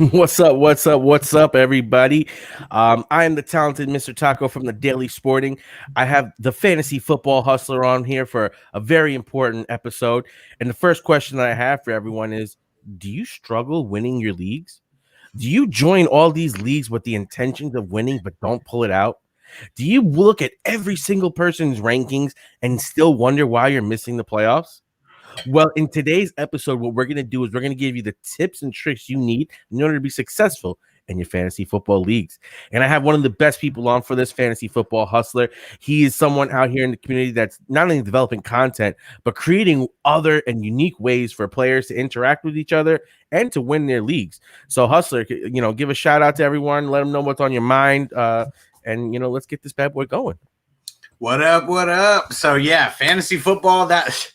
What's up? What's up? What's up, everybody? I am the talented Mr. Taco from the Daily Sporting. I have the fantasy football hustler on here for a very important episode. And the first question that I have for everyone is, do you struggle winning your leagues? Do you join all these leagues with the intentions of winning but don't pull it out? Do you look at every single person's rankings and still wonder why you're missing the playoffs? Well, in today's episode, what we're going to do is we're going to give you the tips and tricks you need in order to be successful in your fantasy football leagues. And I have one of the best people on for this fantasy football hustler. He is someone out here in the community that's not only developing content, but creating other and unique ways for players to interact with each other and to win their leagues. So, hustler, give a shout out to everyone, let them know what's on your mind, and let's get this bad boy going. What up? What up? So yeah, fantasy football, that's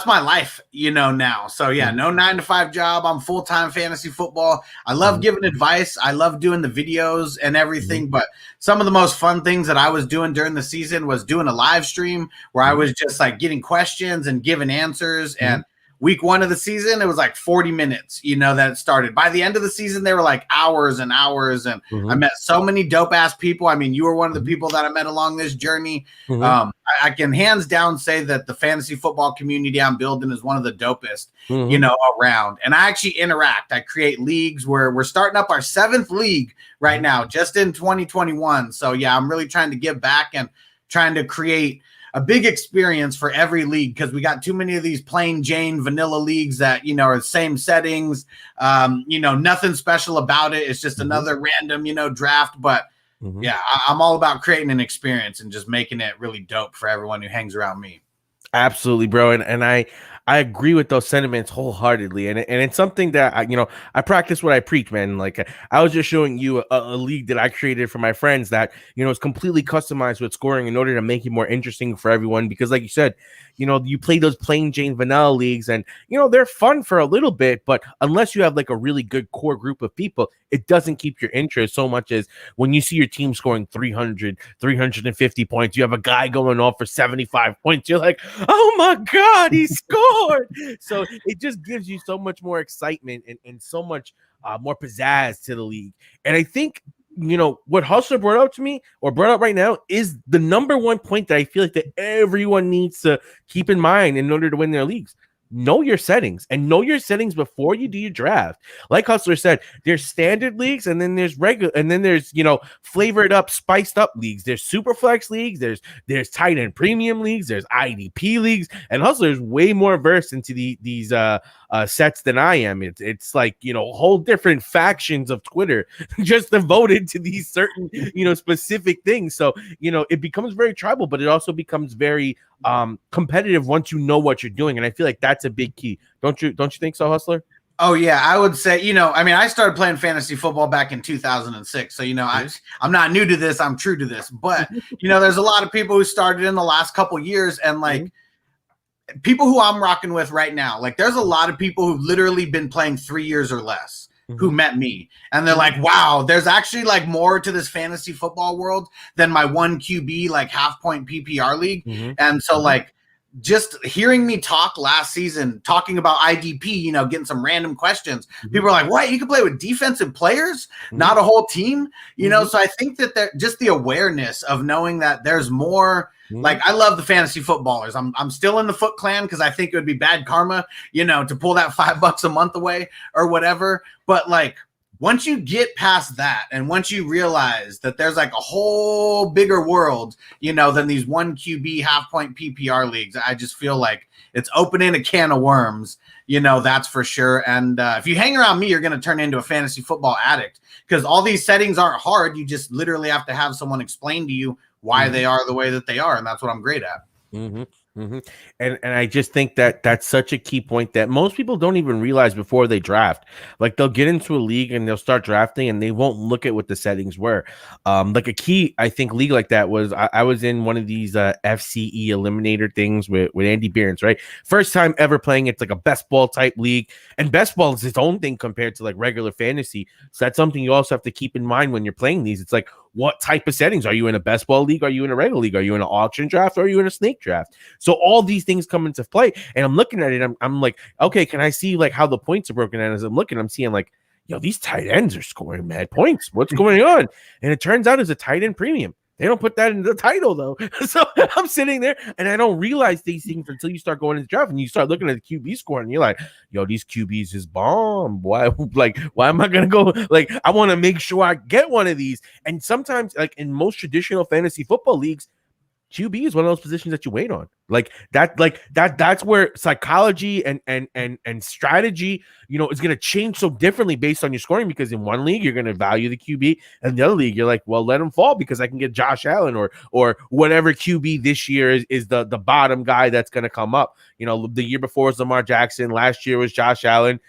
my life, now. So yeah, no 9-to-5 job. I'm full-time fantasy football. I love giving advice. I love doing the videos and everything. But some of the most fun things that I was doing during the season was doing a live stream where I was just like getting questions and giving answers. And week 1 of the season, it was like 40 minutes, that it started. By the end of the season, they were like hours and hours. And I met so many dope ass people. I mean, you were one of the people that I met along this journey. I can hands down say that the fantasy football community I'm building is one of the dopest, around. And I actually interact. I create leagues where we're starting up our 7th league right now, just in 2021. So yeah, I'm really trying to give back and trying to create a big experience for every league, because we got too many of these plain Jane vanilla leagues that, are the same settings, nothing special about it. It's just another random, draft. But yeah, I'm all about creating an experience and just making it really dope for everyone who hangs around me. Absolutely, bro. And I agree with those sentiments wholeheartedly. And it's something that I practice what I preach, man. Like I was just showing you a league that I created for my friends that, is completely customized with scoring in order to make it more interesting for everyone. Because like you said, you play those plain Jane vanilla leagues and, they're fun for a little bit, but unless you have like a really good core group of people, it doesn't keep your interest so much as when you see your team scoring 300, 350 points, you have a guy going off for 75 points. You're like, oh my God, he scored. So it just gives you so much more excitement and so much more pizzazz to the league. And I think, what Hustler brought up right now is the number one point that I feel like that everyone needs to keep in mind in order to win their leagues. Know your settings and know your settings before you do your draft. Like Hustler said, there's standard leagues and then there's regular, and then there's, flavored up, spiced up leagues. There's super flex leagues. There's tight end premium leagues. There's IDP leagues, and Hustler's way more versed into these sets than I am. It's like, whole different factions of Twitter just devoted to these certain, specific things. So, it becomes very tribal, but it also becomes very competitive once you know what you're doing. And I feel like that's a big key. Don't you think so, Hustler? Oh yeah, I would say, I started playing fantasy football back in 2006. So, I'm not new to this. I'm true to this. But, there's a lot of people who started in the last couple years, and like people who I'm rocking with right now, like there's a lot of people who've literally been playing 3 years or less who met me, and they're like, wow, there's actually like more to this fantasy football world than my 1 QB, like half point PPR league. And so like, just hearing me talk last season, talking about IDP, getting some random questions, people are like, what, you can play with defensive players, not a whole team, so I think that they're just the awareness of knowing that there's more. Like, I love the fantasy footballers. I'm still in the Foot Clan because I think it would be bad karma, to pull that $5 a month away or whatever. But like, once you get past that, and once you realize that there's like a whole bigger world, than these 1 QB half point PPR leagues, I just feel like it's opening a can of worms, that's for sure. And if you hang around me, you're going to turn into a fantasy football addict, because all these settings aren't hard. You just literally have to have someone explain to you why they are the way that they are. And that's what I'm great at. And I just think that that's such a key point that most people don't even realize before they draft. Like they'll get into a league and they'll start drafting and they won't look at what the settings were. Like a key, I think, league like that was I was in one of these FCE eliminator things with Andy Behrens, right? First time ever playing. It's like a best ball type league, and best ball is its own thing compared to like regular fantasy. So that's something you also have to keep in mind when you're playing these. It's like, what type of settings? Are you in a best ball league? Are you in a regular league? Are you in an auction draft? Or are you in a snake draft? So all these things come into play, and I'm looking at it. I'm like, okay, can I see like how the points are broken down? As I'm looking, I'm seeing like, yo, these tight ends are scoring mad points. What's going on? And it turns out it's a tight end premium. They don't put that in the title though. So I'm sitting there and I don't realize these things until you start going into the draft and you start looking at the QB score and you're like, yo, these QBs is bomb. Why am I gonna go? Like, I want to make sure I get one of these. And sometimes, like in most traditional fantasy football leagues, QB is one of those positions that you wait on. That's where psychology and strategy, is going to change so differently based on your scoring, because in one league you're going to value the QB, and the other league you're like, well, let him fall because I can get Josh Allen or whatever QB this year is the bottom guy that's going to come up. The year before was Lamar Jackson, last year was Josh Allen.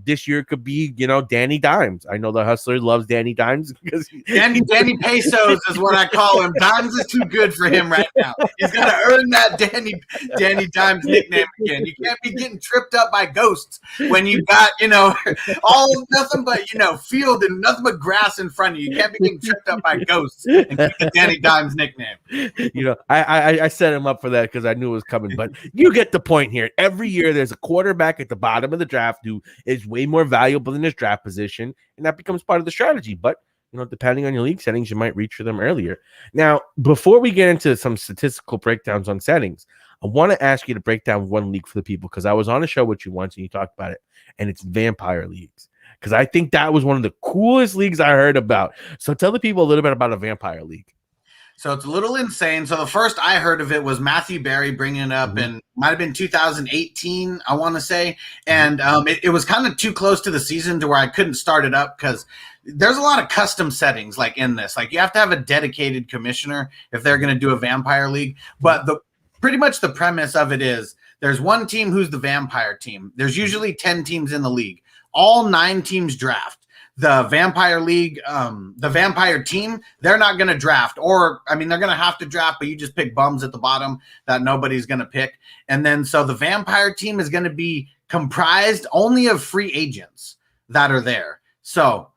This year could be, Danny Dimes. I know the Hustler loves Danny Dimes because Danny Pesos is what I call him. Dimes is too good for him right now. He's got to earn that Danny Dimes nickname again. You can't be getting tripped up by ghosts when you got, all nothing but, field and nothing but grass in front of you. You can't be getting tripped up by ghosts and keep the Danny Dimes nickname. I set him up for that because I knew it was coming, but you get the point here. Every year there's a quarterback at the bottom of the draft who is way more valuable than his draft position, and that becomes part of the strategy. But depending on your league settings, you might reach for them earlier. Now, before we get into some statistical breakdowns on settings, I want to ask you to break down one league for the people, because I was on a show with you once and you talked about it, and it's vampire leagues, because I think that was one of the coolest leagues I heard about. So tell the people a little bit about a vampire league. So it's a little insane. So the first I heard of it was Matthew Berry bringing it up in, might have been 2018, I want to say. And it was kind of too close to the season to where I couldn't start it up, because there's a lot of custom settings like in this. Like, you have to have a dedicated commissioner if they're going to do a vampire league. But pretty much the premise of it is there's one team who's the vampire team. There's usually 10 teams in the league. All 9 teams draft. The vampire league, the vampire team, they're not going to draft, or, they're going to have to draft, but you just pick bums at the bottom that nobody's going to pick. And then, so the vampire team is going to be comprised only of free agents that are there. So,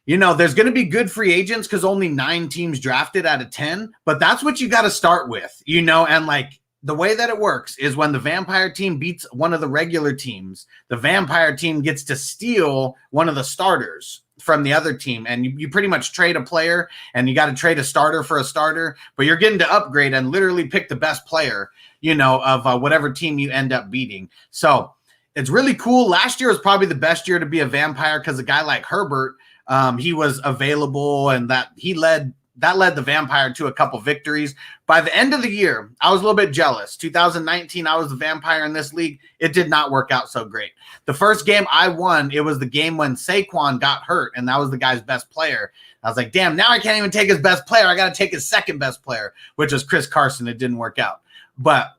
there's going to be good free agents because only 9 teams drafted out of 10, but that's what you got to start with, and the way that it works is when the vampire team beats one of the regular teams, the vampire team gets to steal one of the starters from the other team. And you pretty much trade a player, and you got to trade a starter for a starter, but you're getting to upgrade and literally pick the best player, of whatever team you end up beating. So it's really cool. Last year was probably the best year to be a vampire, because a guy like Herbert, he was available, and that led the vampire to a couple victories. By the end of the year, I was a little bit jealous. 2019, I was the vampire in this league. It did not work out so great. The first game I won, it was the game when Saquon got hurt, and that was the guy's best player. I was like, damn, now I can't even take his best player. I got to take his second best player, which was Chris Carson. It didn't work out. But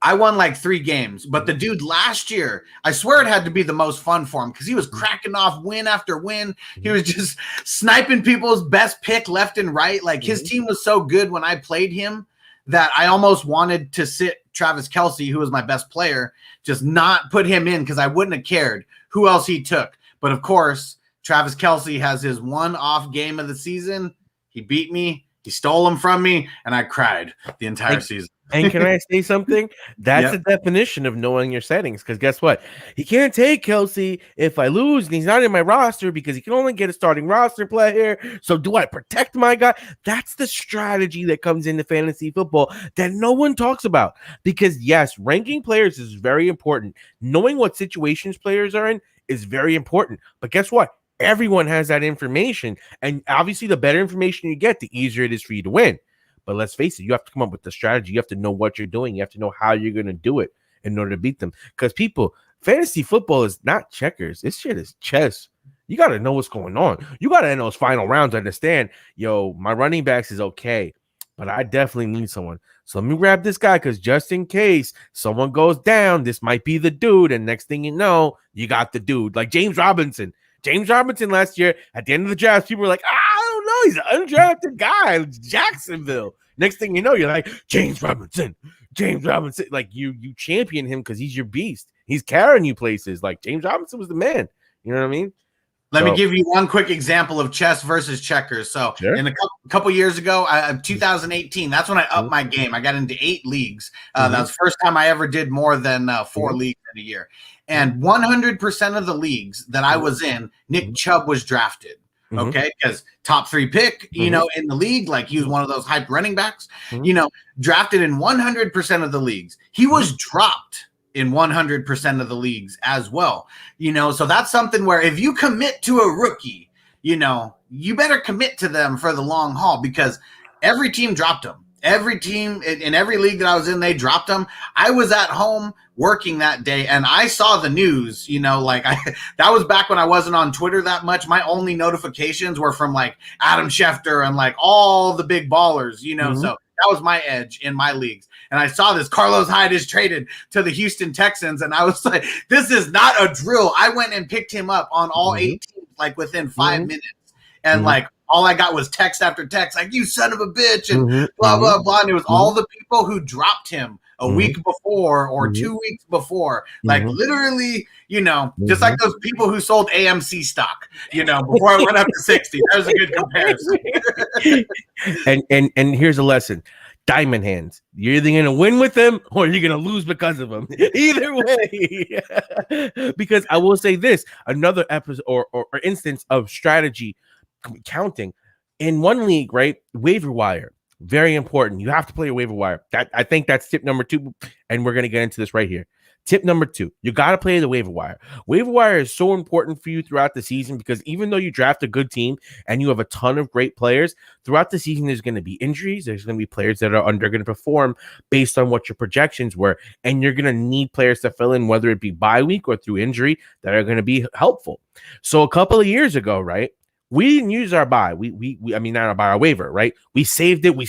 I won like 3 games, but the dude last year, I swear it had to be the most fun for him, because he was cracking off win after win. He was just sniping people's best pick left and right. Like, his team was so good when I played him that I almost wanted to sit Travis Kelce, who was my best player, just not put him in, because I wouldn't have cared who else he took. But of course, Travis Kelce has his one off game of the season. He beat me. He stole him from me, and I cried the entire season. And can I say something? That's the definition of knowing your settings, because guess what? He can't take Kelce if I lose, and he's not in my roster because he can only get a starting roster player. So do I protect my guy? That's the strategy that comes into fantasy football that no one talks about, because yes, ranking players is very important. Knowing what situations players are in is very important. But guess what? Everyone has that information, and obviously the better information you get, the easier it is for you to win. But let's face it, you have to come up with the strategy. You have to know what you're doing. You have to know how you're going to do it in order to beat them. Because fantasy football is not checkers. This shit is chess. You got to know what's going on. You got to, in those final rounds, understand, my running backs is okay, but I definitely need someone. So let me grab this guy, because just in case someone goes down, this might be the dude. And next thing you know, you got the dude. Like James Robinson. James Robinson last year, at the end of the draft, people were like, I don't know, he's an undrafted guy, Jacksonville. Next thing you know, you're like, James Robinson. Like, you champion him because he's your beast. He's carrying you places. Like, James Robinson was the man. You know what I mean? Let me give you one quick example of chess versus checkers. So in a couple years ago, 2018, that's when I upped my game. I got into 8 leagues. That was the first time I ever did more than 4 leagues in a year. And 100% of the leagues that I was in, Nick Chubb was drafted. Okay, because top 3 pick, you know, in the league, like he was one of those hype running backs, you know, drafted in 100% of the leagues. He was dropped in 100% of the leagues as well, you know. So that's something where if you commit to a rookie, you know, you better commit to them for the long haul, because every team dropped him. Every team in every league that I was in, they dropped him. I was at home working that day and I saw the news, you know, like that was back when I wasn't on Twitter that much. My only notifications were from like Adam Schefter and like all the big ballers, you know, so that was my edge in my leagues. And I saw this Carlos Hyde is traded to the Houston Texans. And I was like, this is not a drill. I went and picked him up on all 8 teams, like within 5 minutes. And like, all I got was text after text, like, you son of a bitch, and blah, blah, blah. And it was all the people who dropped him a week before or 2 weeks before. Like, literally, you know, just like those people who sold AMC stock, you know, before I went up to 60. That was a good comparison. and here's a lesson. Diamond hands. You're either going to win with them or you're going to lose because of them. Either way. Because I will say this, another episode or instance of strategy counting in one league, right? Waiver wire, very important. You have to play a waiver wire. I think that's tip number 2, and we're going to get into this right here. Tip number 2, you got to play the waiver wire. Waiver wire is so important for you throughout the season, because even though you draft a good team and you have a ton of great players, throughout the season there's going to be injuries. There's going to be players that are going to perform based on what your projections were, and you're going to need players to fill in, whether it be bye week or through injury, that are going to be helpful. So a couple of years ago, right, we didn't use our buy. I mean, not our buy, our waiver, right? We saved it. We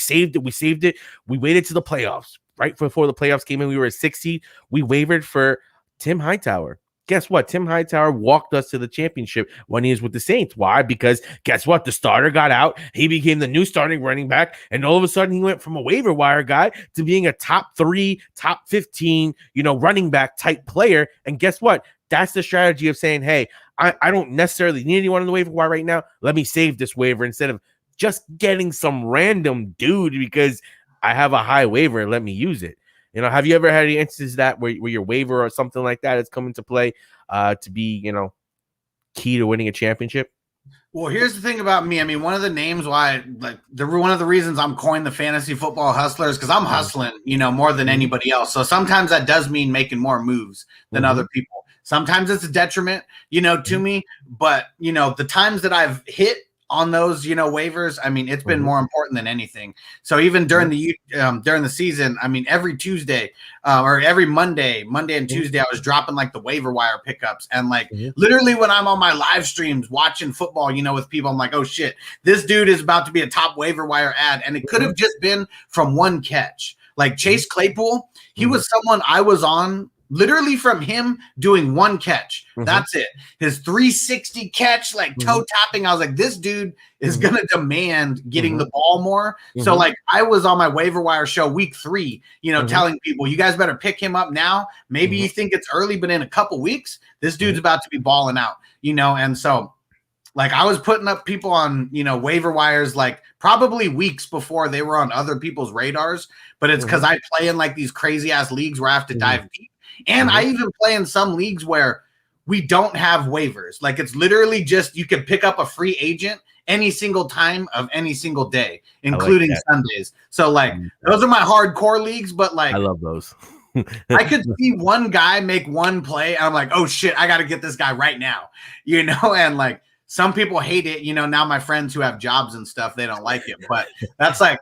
waited to the playoffs, right? Before the playoffs came in, we were at 60. We wavered for Tim Hightower. Guess what? Tim Hightower walked us to the championship when he was with the Saints. Why? Because guess what? The starter got out. He became the new starting running back. And all of a sudden he went from a waiver wire guy to being a top 3, top 15, you know, running back type player. And guess what? That's the strategy of saying, hey, I don't necessarily need anyone on the waiver wire right now. Let me save this waiver instead of just getting some random dude because I have a high waiver. Let me use it. You know, have you ever had any instances that where your waiver or something like that has come into play to be, you know, key to winning a championship? Well, here's the thing about me. I mean, one of the names why, like, one of the reasons I'm coined the fantasy football hustler is because I'm hustling, you know, more than anybody else. So sometimes that does mean making more moves than other people. Sometimes it's a detriment, you know, to me. But, you know, the times that I've hit on those, you know, waivers, I mean, it's been more important than anything. So even during the season, I mean, every Tuesday or every Monday and Tuesday, I was dropping like the waiver wire pickups. And like literally when I'm on my live streams watching football, you know, with people, I'm like, oh shit, this dude is about to be a top waiver wire ad. And it could have just been from one catch. Like Chase Claypool, he was someone I was on literally from him doing one catch. That's it. His 360 catch, like toe tapping. I was like, this dude is going to demand getting the ball more. So like I was on my waiver wire show week 3, you know, telling people, you guys better pick him up now. Maybe you think it's early, but in a couple weeks, this dude's about to be balling out, you know? And so like I was putting up people on, you know, waiver wires, like probably weeks before they were on other people's radars, but it's because I play in like these crazy ass leagues where I have to dive deep. And I even play in some leagues where we don't have waivers. Like it's literally just you can pick up a free agent any single time of any single day, including Sundays. So like those are my hardcore leagues, but like I love those. I could see one guy make one play and I'm like, oh shit, I got to get this guy right now, you know? And like some people hate it, you know, now my friends who have jobs and stuff, they don't like it, but that's like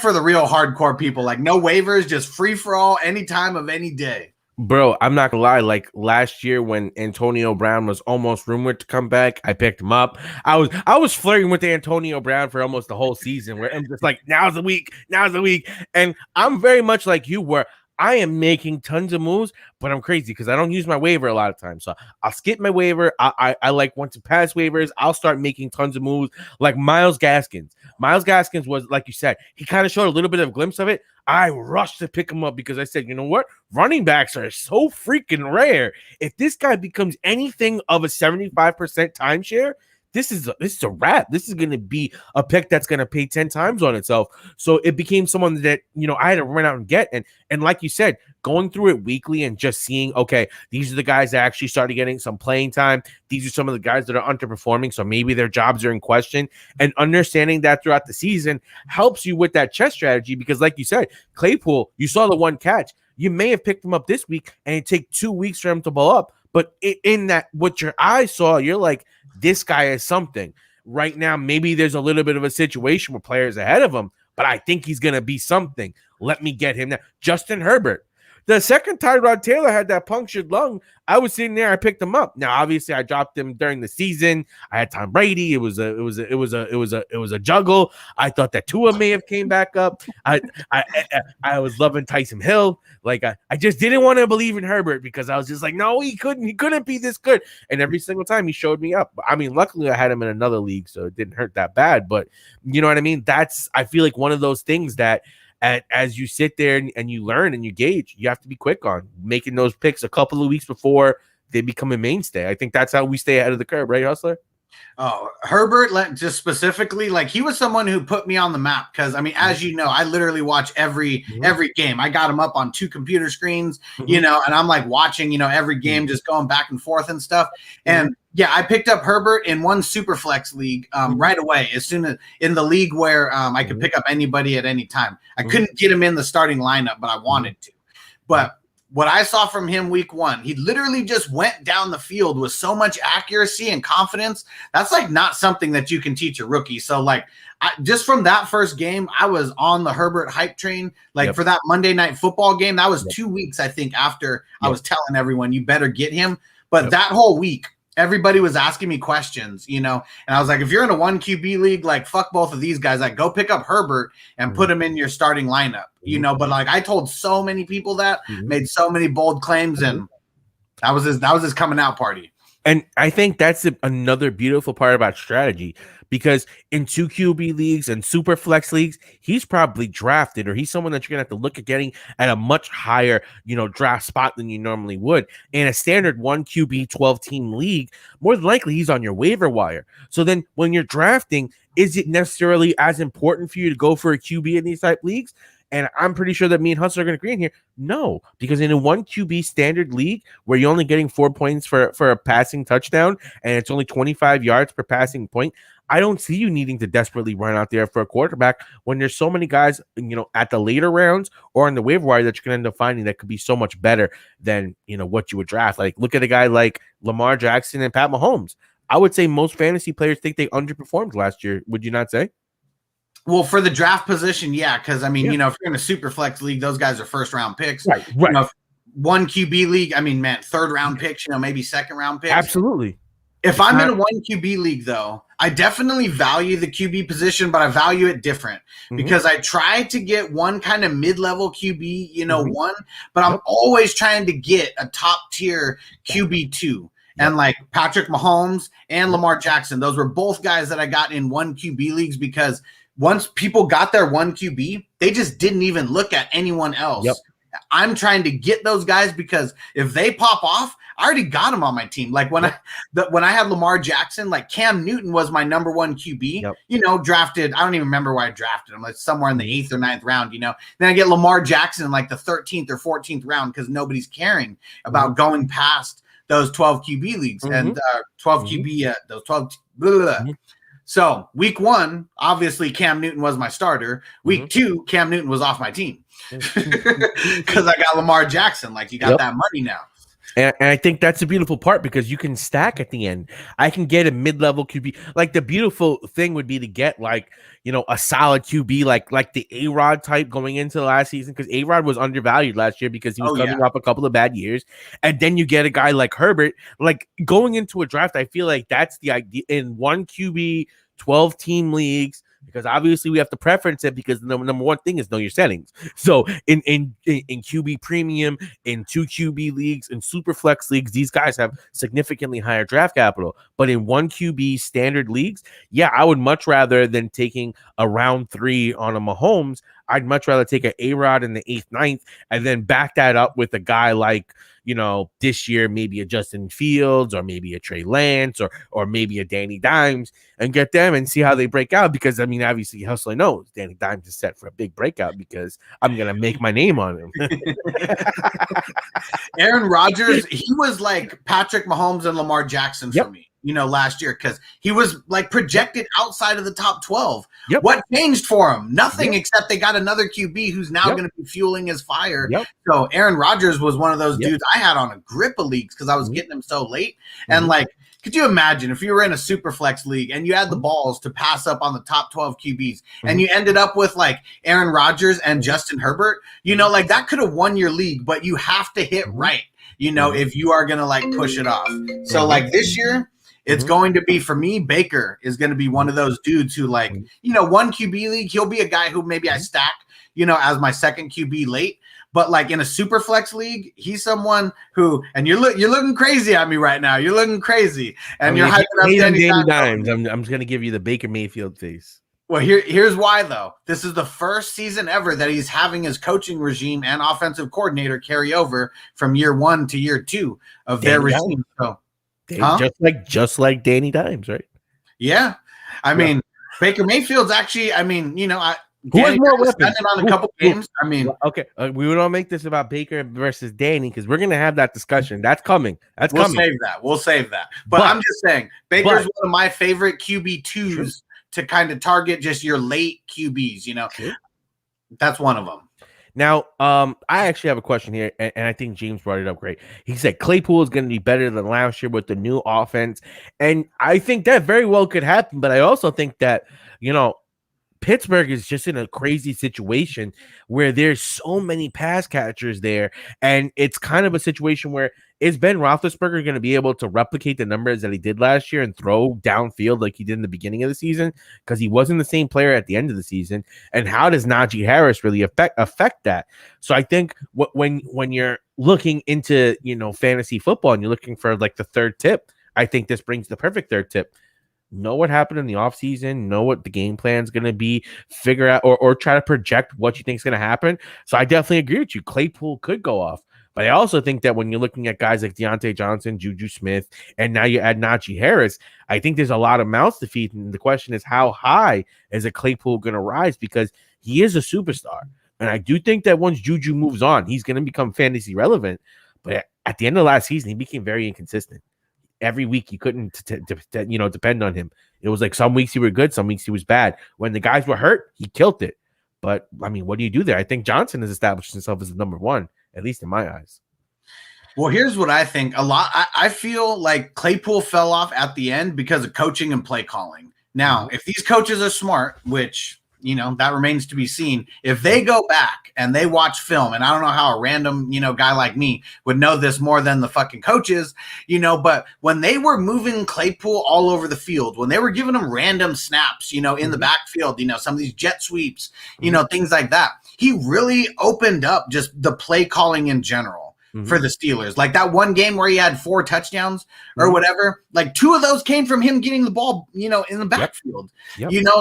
for the real hardcore people, like no waivers, just free for all any time of any day. Bro, I'm not gonna lie. Like last year when Antonio Brown was almost rumored to come back, I picked him up. I was flirting with Antonio Brown for almost the whole season where I'm just like, now's the week. And I'm very much like you where I am making tons of moves, but I'm crazy because I don't use my waiver a lot of times. So I'll skip my waiver. I like once it pass waivers, I'll start making tons of moves like Miles Gaskins. Miles Gaskins was, like you said, he kind of showed a little bit of a glimpse of it. I rushed to pick him up because I said, you know what? Running backs are so freaking rare. If this guy becomes anything of a 75% timeshare, this is a wrap. This is going to be a pick that's going to pay 10 times on itself. So it became someone that, I had to run out and get. And like you said, going through it weekly and just seeing, okay, these are the guys that actually started getting some playing time. These are some of the guys that are underperforming. So maybe their jobs are in question. And understanding that throughout the season helps you with that chess strategy because, like you said, Claypool, you saw the one catch. You may have picked him up this week and it take 2 weeks for him to blow up. But in that, what your eyes saw, you're like, this guy is something. Right now, maybe there's a little bit of a situation with players ahead of him, but I think he's going to be something. Let me get him now. Justin Herbert. The second Tyrod Taylor had that punctured lung, I was sitting there. I picked him up. Now, obviously, I dropped him during the season. I had Tom Brady. It was a juggle. I thought that Tua may have came back up. I was loving Tyson Hill. Like I just didn't want to believe in Herbert because I was just like, no, he couldn't be this good. And every single time he showed me up. I mean, luckily I had him in another league, so it didn't hurt that bad. But you know what I mean? I feel like one of those things that. As you sit there and you learn and you gauge, you have to be quick on making those picks a couple of weeks before they become a mainstay. I think that's how we stay ahead of the curve, right, Hustler? Oh, Herbert, just specifically, like he was someone who put me on the map because I mean, as you know, I literally watch every game. I got him up on 2 computer screens, and I'm like watching, every game, just going back and forth and stuff. And yeah, I picked up Herbert in one super flex league right away, as soon as in the league where I could pick up anybody at any time. I couldn't get him in the starting lineup, but I wanted to. But what I saw from him week 1, he literally just went down the field with so much accuracy and confidence. That's like not something that you can teach a rookie. So like just from that first game, I was on the Herbert hype train. Like for that Monday Night Football game, that was 2 weeks, I think, after I was telling everyone you better get him. But that whole week, everybody was asking me questions, and I was like, if you're in a 1 QB league, like fuck both of these guys, like go pick up Herbert and put him in your starting lineup, but like I told so many people that, made so many bold claims, and that was his coming out party. And I think that's another beautiful part about strategy, because in 2 QB leagues and super flex leagues, he's probably drafted, or he's someone that you're going to have to look at getting at a much higher, draft spot than you normally would. In a standard 1 QB 12 team league, more than likely he's on your waiver wire. So then when you're drafting, is it necessarily as important for you to go for a QB in these type leagues? And I'm pretty sure that me and Hustler are going to agree in here. No, because in a 1 QB standard league where you're only getting 4 points for a passing touchdown and it's only 25 yards per passing point, I don't see you needing to desperately run out there for a quarterback when there's so many guys, at the later rounds or on the waiver wire that you're going to end up finding that could be so much better than, what you would draft. Like, look at a guy like Lamar Jackson and Pat Mahomes. I would say most fantasy players think they underperformed last year. Would you not say? Well, for the draft position, yeah, because I mean, if you're in a super flex league, those guys are first round picks. Right. 1 QB league, I mean, man, third round picks, maybe second round picks. Absolutely. If I'm in a 1 QB league, though, I definitely value the QB position, but I value it different because I try to get one kind of mid-level QB, one, but I'm always trying to get a top tier QB 2. And like Patrick Mahomes and Lamar Jackson, those were both guys that I got in 1 QB leagues because once people got their 1 QB, they just didn't even look at anyone else. I'm trying to get those guys because if they pop off, I already got them on my team. Like when I had Lamar Jackson, like Cam Newton was my number 1 QB, drafted. I don't even remember why I drafted him, like somewhere in the 8th or 9th round, Then I get Lamar Jackson in like the 13th or 14th round because nobody's caring about going past those 12 QB leagues and 12 QB, those 12. Blah, blah, blah. So week 1, obviously Cam Newton was my starter. Week 2, Cam Newton was off my team because I got Lamar Jackson. Like you got that money now. And I think that's a beautiful part because you can stack at the end. I can get a mid-level QB. Like the beautiful thing would be to get like, a solid QB like the A-Rod type going into the last season, because A-Rod was undervalued last year because he was coming off a couple of bad years. And then you get a guy like Herbert. Like going into a draft, I feel like that's the idea in 1 QB, 12 team leagues. because obviously we have to preference it because the number one thing is know your settings. So in QB premium, in 2 QB leagues, in super flex leagues, these guys have significantly higher draft capital. But in 1 QB standard leagues, yeah, I would much rather than taking a round 3 on a Mahomes. I'd much rather take an A-Rod in the 8th, 9th, and then back that up with a guy like, this year, maybe a Justin Fields or maybe a Trey Lance or maybe a Danny Dimes and get them and see how they break out. Because, I mean, obviously, Hustler knows Danny Dimes is set for a big breakout because I'm going to make my name on him. Aaron Rodgers, he was like Patrick Mahomes and Lamar Jackson for me. Last year, because he was like projected outside of the top 12. Yep. What changed for him? Nothing, except they got another QB who's now going to be fueling his fire. So Aaron Rodgers was one of those dudes I had on a grip of leagues because I was getting him so late. And like, could you imagine if you were in a super flex league and you had the balls to pass up on the top 12 QBs and you ended up with like Aaron Rodgers and Justin Herbert, like that could have won your league, but you have to hit right, if you are going to like push it off. So like this year, it's going to be, for me, Baker is going to be one of those dudes who, like, 1 QB league, he'll be a guy who maybe I stack, as my second QB late. But, like, in a super flex league, he's someone who, and you're looking crazy at me right now. You're looking crazy. And you're hyping up Danny Dimes. I'm just going to give you the Baker Mayfield face. Well, here's why, though. This is the first season ever that he's having his coaching regime and offensive coordinator carry over from year 1 to year 2 of their regime. So. Just like Danny Dimes, right? Yeah, I mean Baker Mayfield's actually. I mean, who has more weapons on a couple games? I mean, okay, we don't make this about Baker versus Danny because we're gonna have that discussion. That's coming. We'll save that. But I'm just saying, Baker's one of my favorite QB2s to kind of target just your late QBs. That's one of them. Now, I actually have a question here, and I think James brought it up great. He said Claypool is going to be better than last year with the new offense, and I think that very well could happen, but I also think that, Pittsburgh is just in a crazy situation where there's so many pass catchers there, and it's kind of a situation where is Ben Roethlisberger going to be able to replicate the numbers that he did last year and throw downfield like he did in the beginning of the season? Because he wasn't the same player at the end of the season. And how does Najee Harris really affect that? So I think when you're looking into, fantasy football and you're looking for like the third tip, I think this brings the perfect third tip. Know what happened in the offseason, know what the game plan is going to be, figure out or try to project what you think is going to happen. So I definitely agree with you. Claypool could go off. But I also think that when you're looking at guys like Deontay Johnson, Juju Smith, and now you add Najee Harris, I think there's a lot of mouths to feed. And the question is, how high is a Claypool going to rise? Because he is a superstar. And I do think that once Juju moves on, he's going to become fantasy relevant. But at the end of last season, he became very inconsistent. Every week you couldn't depend on him. It was like some weeks he were good, some weeks he was bad. When the guys were hurt, he killed it. But, I mean, what do you do there? I think Johnson has established himself as the number one, at least in my eyes. Well, here's what I think. I feel like Claypool fell off at the end because of coaching and play calling. Now, if these coaches are smart, which, that remains to be seen, if they go back and they watch film, and I don't know how a random, guy like me would know this more than the fucking coaches, but when they were moving Claypool all over the field, when they were giving him random snaps, in the backfield, some of these jet sweeps, things like that, he really opened up just the play calling in general. For the Steelers. Like that one game where he had 4 touchdowns or whatever, like 2 of those came from him getting the ball, in the backfield.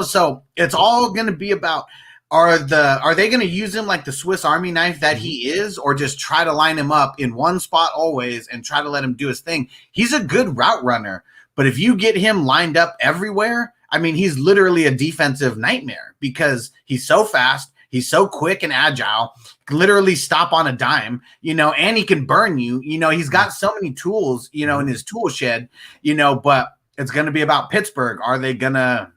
So it's all going to be about, are they going to use him like the Swiss Army knife that he is, or just try to line him up in one spot always and try to let him do his thing? He's a good route runner, but if you get him lined up everywhere, I mean, he's literally a defensive nightmare because he's so fast. He's so quick and agile, can literally stop on a dime, and he can burn you. He's got so many tools, in his tool shed, but it's going to be about Pittsburgh. Are they going to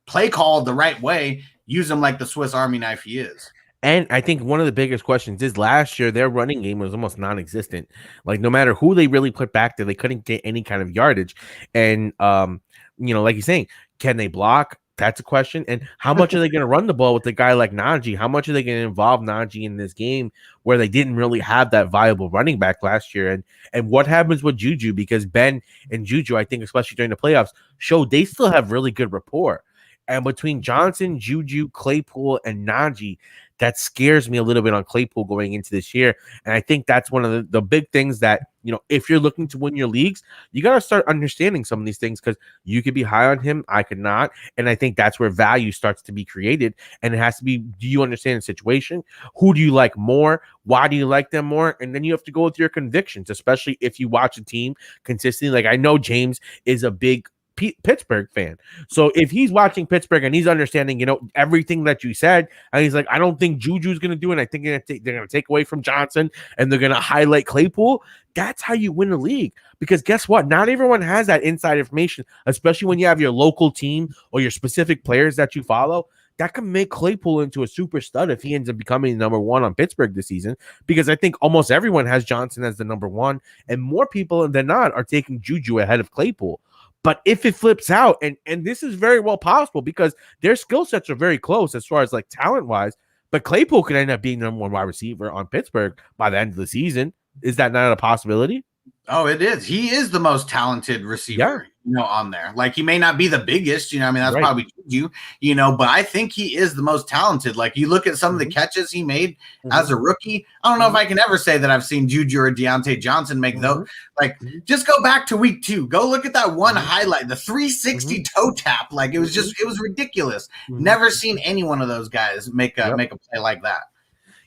play call the right way, use him like the Swiss Army knife he is? And I think one of the biggest questions is last year, their running game was almost non-existent. Like no matter who they really put back there, they couldn't get any kind of yardage. And, like you're saying, can they block? That's a question. And how much are they going to run the ball with a guy like Najee? How much are they going to involve Najee in this game where they didn't really have that viable running back last year? And what happens with Juju? Because Ben and Juju, I think, especially during the playoffs, showed they still have really good rapport. And between Johnson, Juju, Claypool, and Najee, that scares me a little bit on Claypool going into this year. And I think that's one of the big things that, if you're looking to win your leagues, you got to start understanding some of these things, because you could be high on him. I could not. And I think that's where value starts to be created. And it has to be, do you understand the situation? Who do you like more? Why do you like them more? And then you have to go with your convictions, especially if you watch a team consistently. Like, I know James is a big Pittsburgh fan. So if he's watching Pittsburgh and he's understanding, everything that you said, and he's like, I don't think Juju's going to do it. I think they're going to take away from Johnson and they're going to highlight Claypool. That's how you win a league. Because guess what? Not everyone has that inside information, especially when you have your local team or your specific players that you follow. That can make Claypool into a super stud if he ends up becoming number one on Pittsburgh this season, because I think almost everyone has Johnson as the number one, and more people than not are taking Juju ahead of Claypool. But if it flips out, and this is very well possible because their skill sets are very close as far as like talent wise, but Claypool could end up being the number one wide receiver on Pittsburgh by the end of the season. Is that not a possibility? Oh, it is. He is the most talented receiver, on there. Like, he may not be the biggest, that's Right. probably you, but I think he is the most talented. Like, you look at some of the catches he made as a rookie. I don't know if I can ever say that I've seen Juju or Deontay Johnson make those. Like, just go back to week 2. Go look at that one highlight, the 360 toe tap. Like, it was it was ridiculous. Never seen any one of those guys make a play like that.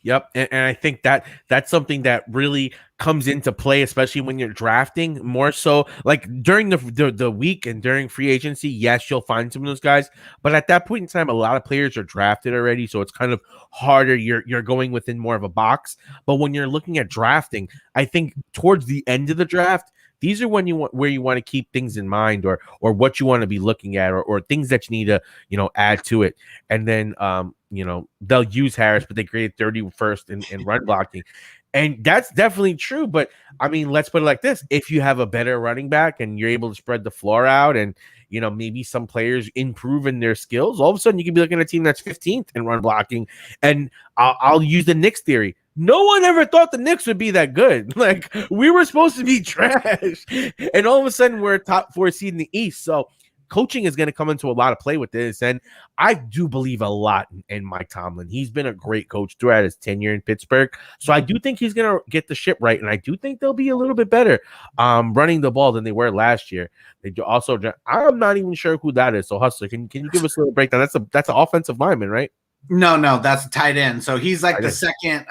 Yep. And I think that's something that really comes into play, especially when you're drafting more so. Like during the week and during free agency, yes, you'll find some of those guys. But at that point in time, a lot of players are drafted already. So it's kind of harder. You're going within more of a box. But when you're looking at drafting, I think towards the end of the draft, these are when you want, where you want to keep things in mind, or what you want to be looking at, or things that you need to, add to it. And then, they'll use Harris, but they graded 31st in run blocking. And that's definitely true. But I mean, let's put it like this. If you have a better running back and you're able to spread the floor out, and, maybe some players improve in their skills, all of a sudden you can be looking at a team that's 15th in run blocking. And I'll use the Knicks theory. No one ever thought the Knicks would be that good. Like, we were supposed to be trash. And all of a sudden we're a top 4 seed in the East. So coaching is going to come into a lot of play with this. And I do believe a lot in Mike Tomlin. He's been a great coach throughout his tenure in Pittsburgh. So I do think he's going to get the ship right. And I do think they'll be a little bit better running the ball than they were last year. They do also, I'm not even sure who that is. So Hustler, can you give us a little breakdown? That's an offensive lineman, right? No, that's a tight end. So he's like the second.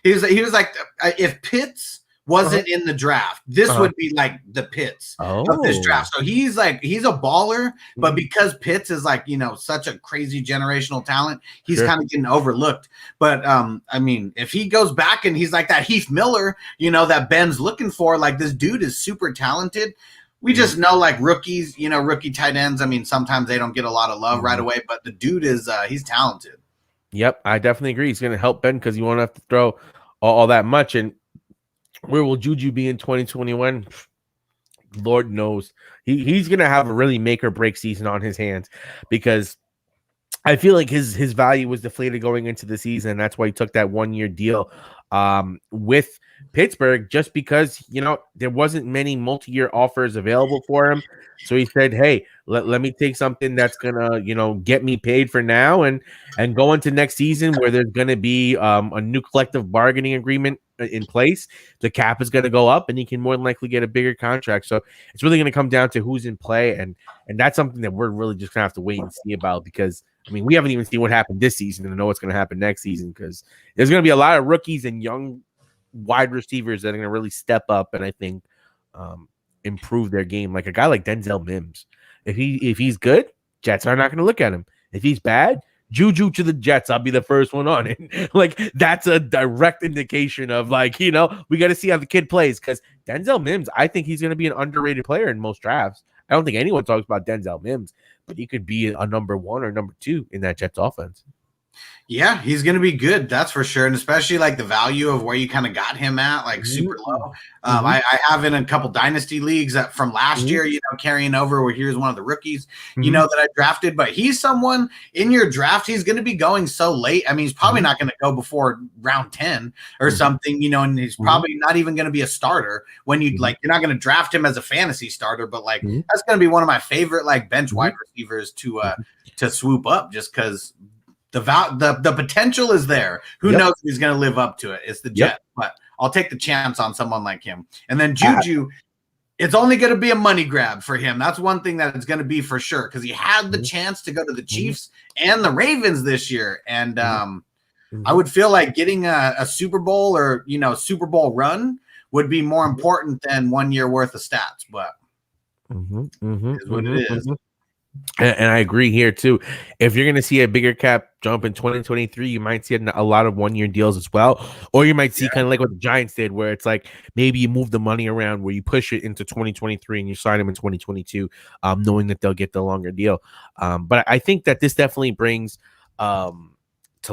He was like, if Pitts wasn't in the draft, this would be like the Pitts of this draft. So he's a baller, but because Pitts is like, such a crazy generational talent, he's kind of getting overlooked. But I mean, if he goes back and he's like that Heath Miller, that Ben's looking for, like, this dude is super talented. We just know, like, rookies, rookie tight ends, I mean, sometimes they don't get a lot of love right away, but the dude is he's talented. Yep, I definitely agree. He's going to help Ben because you won't have to throw all that much. And where will Juju be in 2021? Lord knows. He's going to have a really make or break season on his hands, because I feel like his value was deflated going into the season. And that's why he took that 1-year deal with Pittsburgh, just because, there wasn't many multi-year offers available for him. So he said, hey, let me take something that's going to, get me paid for now and go into next season where there's going to be a new collective bargaining agreement in place. The cap is going to go up and he can more than likely get a bigger contract. So it's really going to come down to who's in play. And that's something that we're really just going to have to wait and see about, because I mean, we haven't even seen what happened this season and know what's going to happen next season, because there's going to be a lot of rookies and young wide receivers that are going to really step up and I think improve their game. Like a guy like Denzel Mims. If he's good, Jets are not going to look at him. If he's bad, Juju to the Jets. I'll be the first one on it. Like, that's a direct indication of, like, we got to see how the kid plays, because Denzel Mims, I think he's going to be an underrated player in most drafts. I don't think anyone talks about Denzel Mims, but he could be a number 1 or number 2 in that Jets offense. Yeah, he's going to be good. That's for sure. And especially like the value of where you kind of got him at, like super low. I have in a couple dynasty leagues that from last year, carrying over where here's one of the rookies, that I drafted, but he's someone in your draft. He's going to be going so late. I mean, he's probably not going to go before round 10 or something, and he's probably not even going to be a starter when you like, you're not going to draft him as a fantasy starter, but like, that's going to be one of my favorite, like bench wide receivers to swoop up just because the potential is there. Who knows if he's going to live up to it? It's the Jets, but I'll take the chance on someone like him. And then Juju, it's only going to be a money grab for him. That's one thing that it's going to be for sure because he had the chance to go to the Chiefs and the Ravens this year. And I would feel like getting a Super Bowl or, Super Bowl run would be more important than 1 year worth of stats, but is what it is. And I agree here too. If you're going to see a bigger cap jump in 2023, you might see a lot of 1 year deals as well. Or you might see kind of like what the Giants did, where it's like maybe you move the money around where you push it into 2023 and you sign them in 2022, knowing that they'll get the longer deal. But I think that this definitely brings to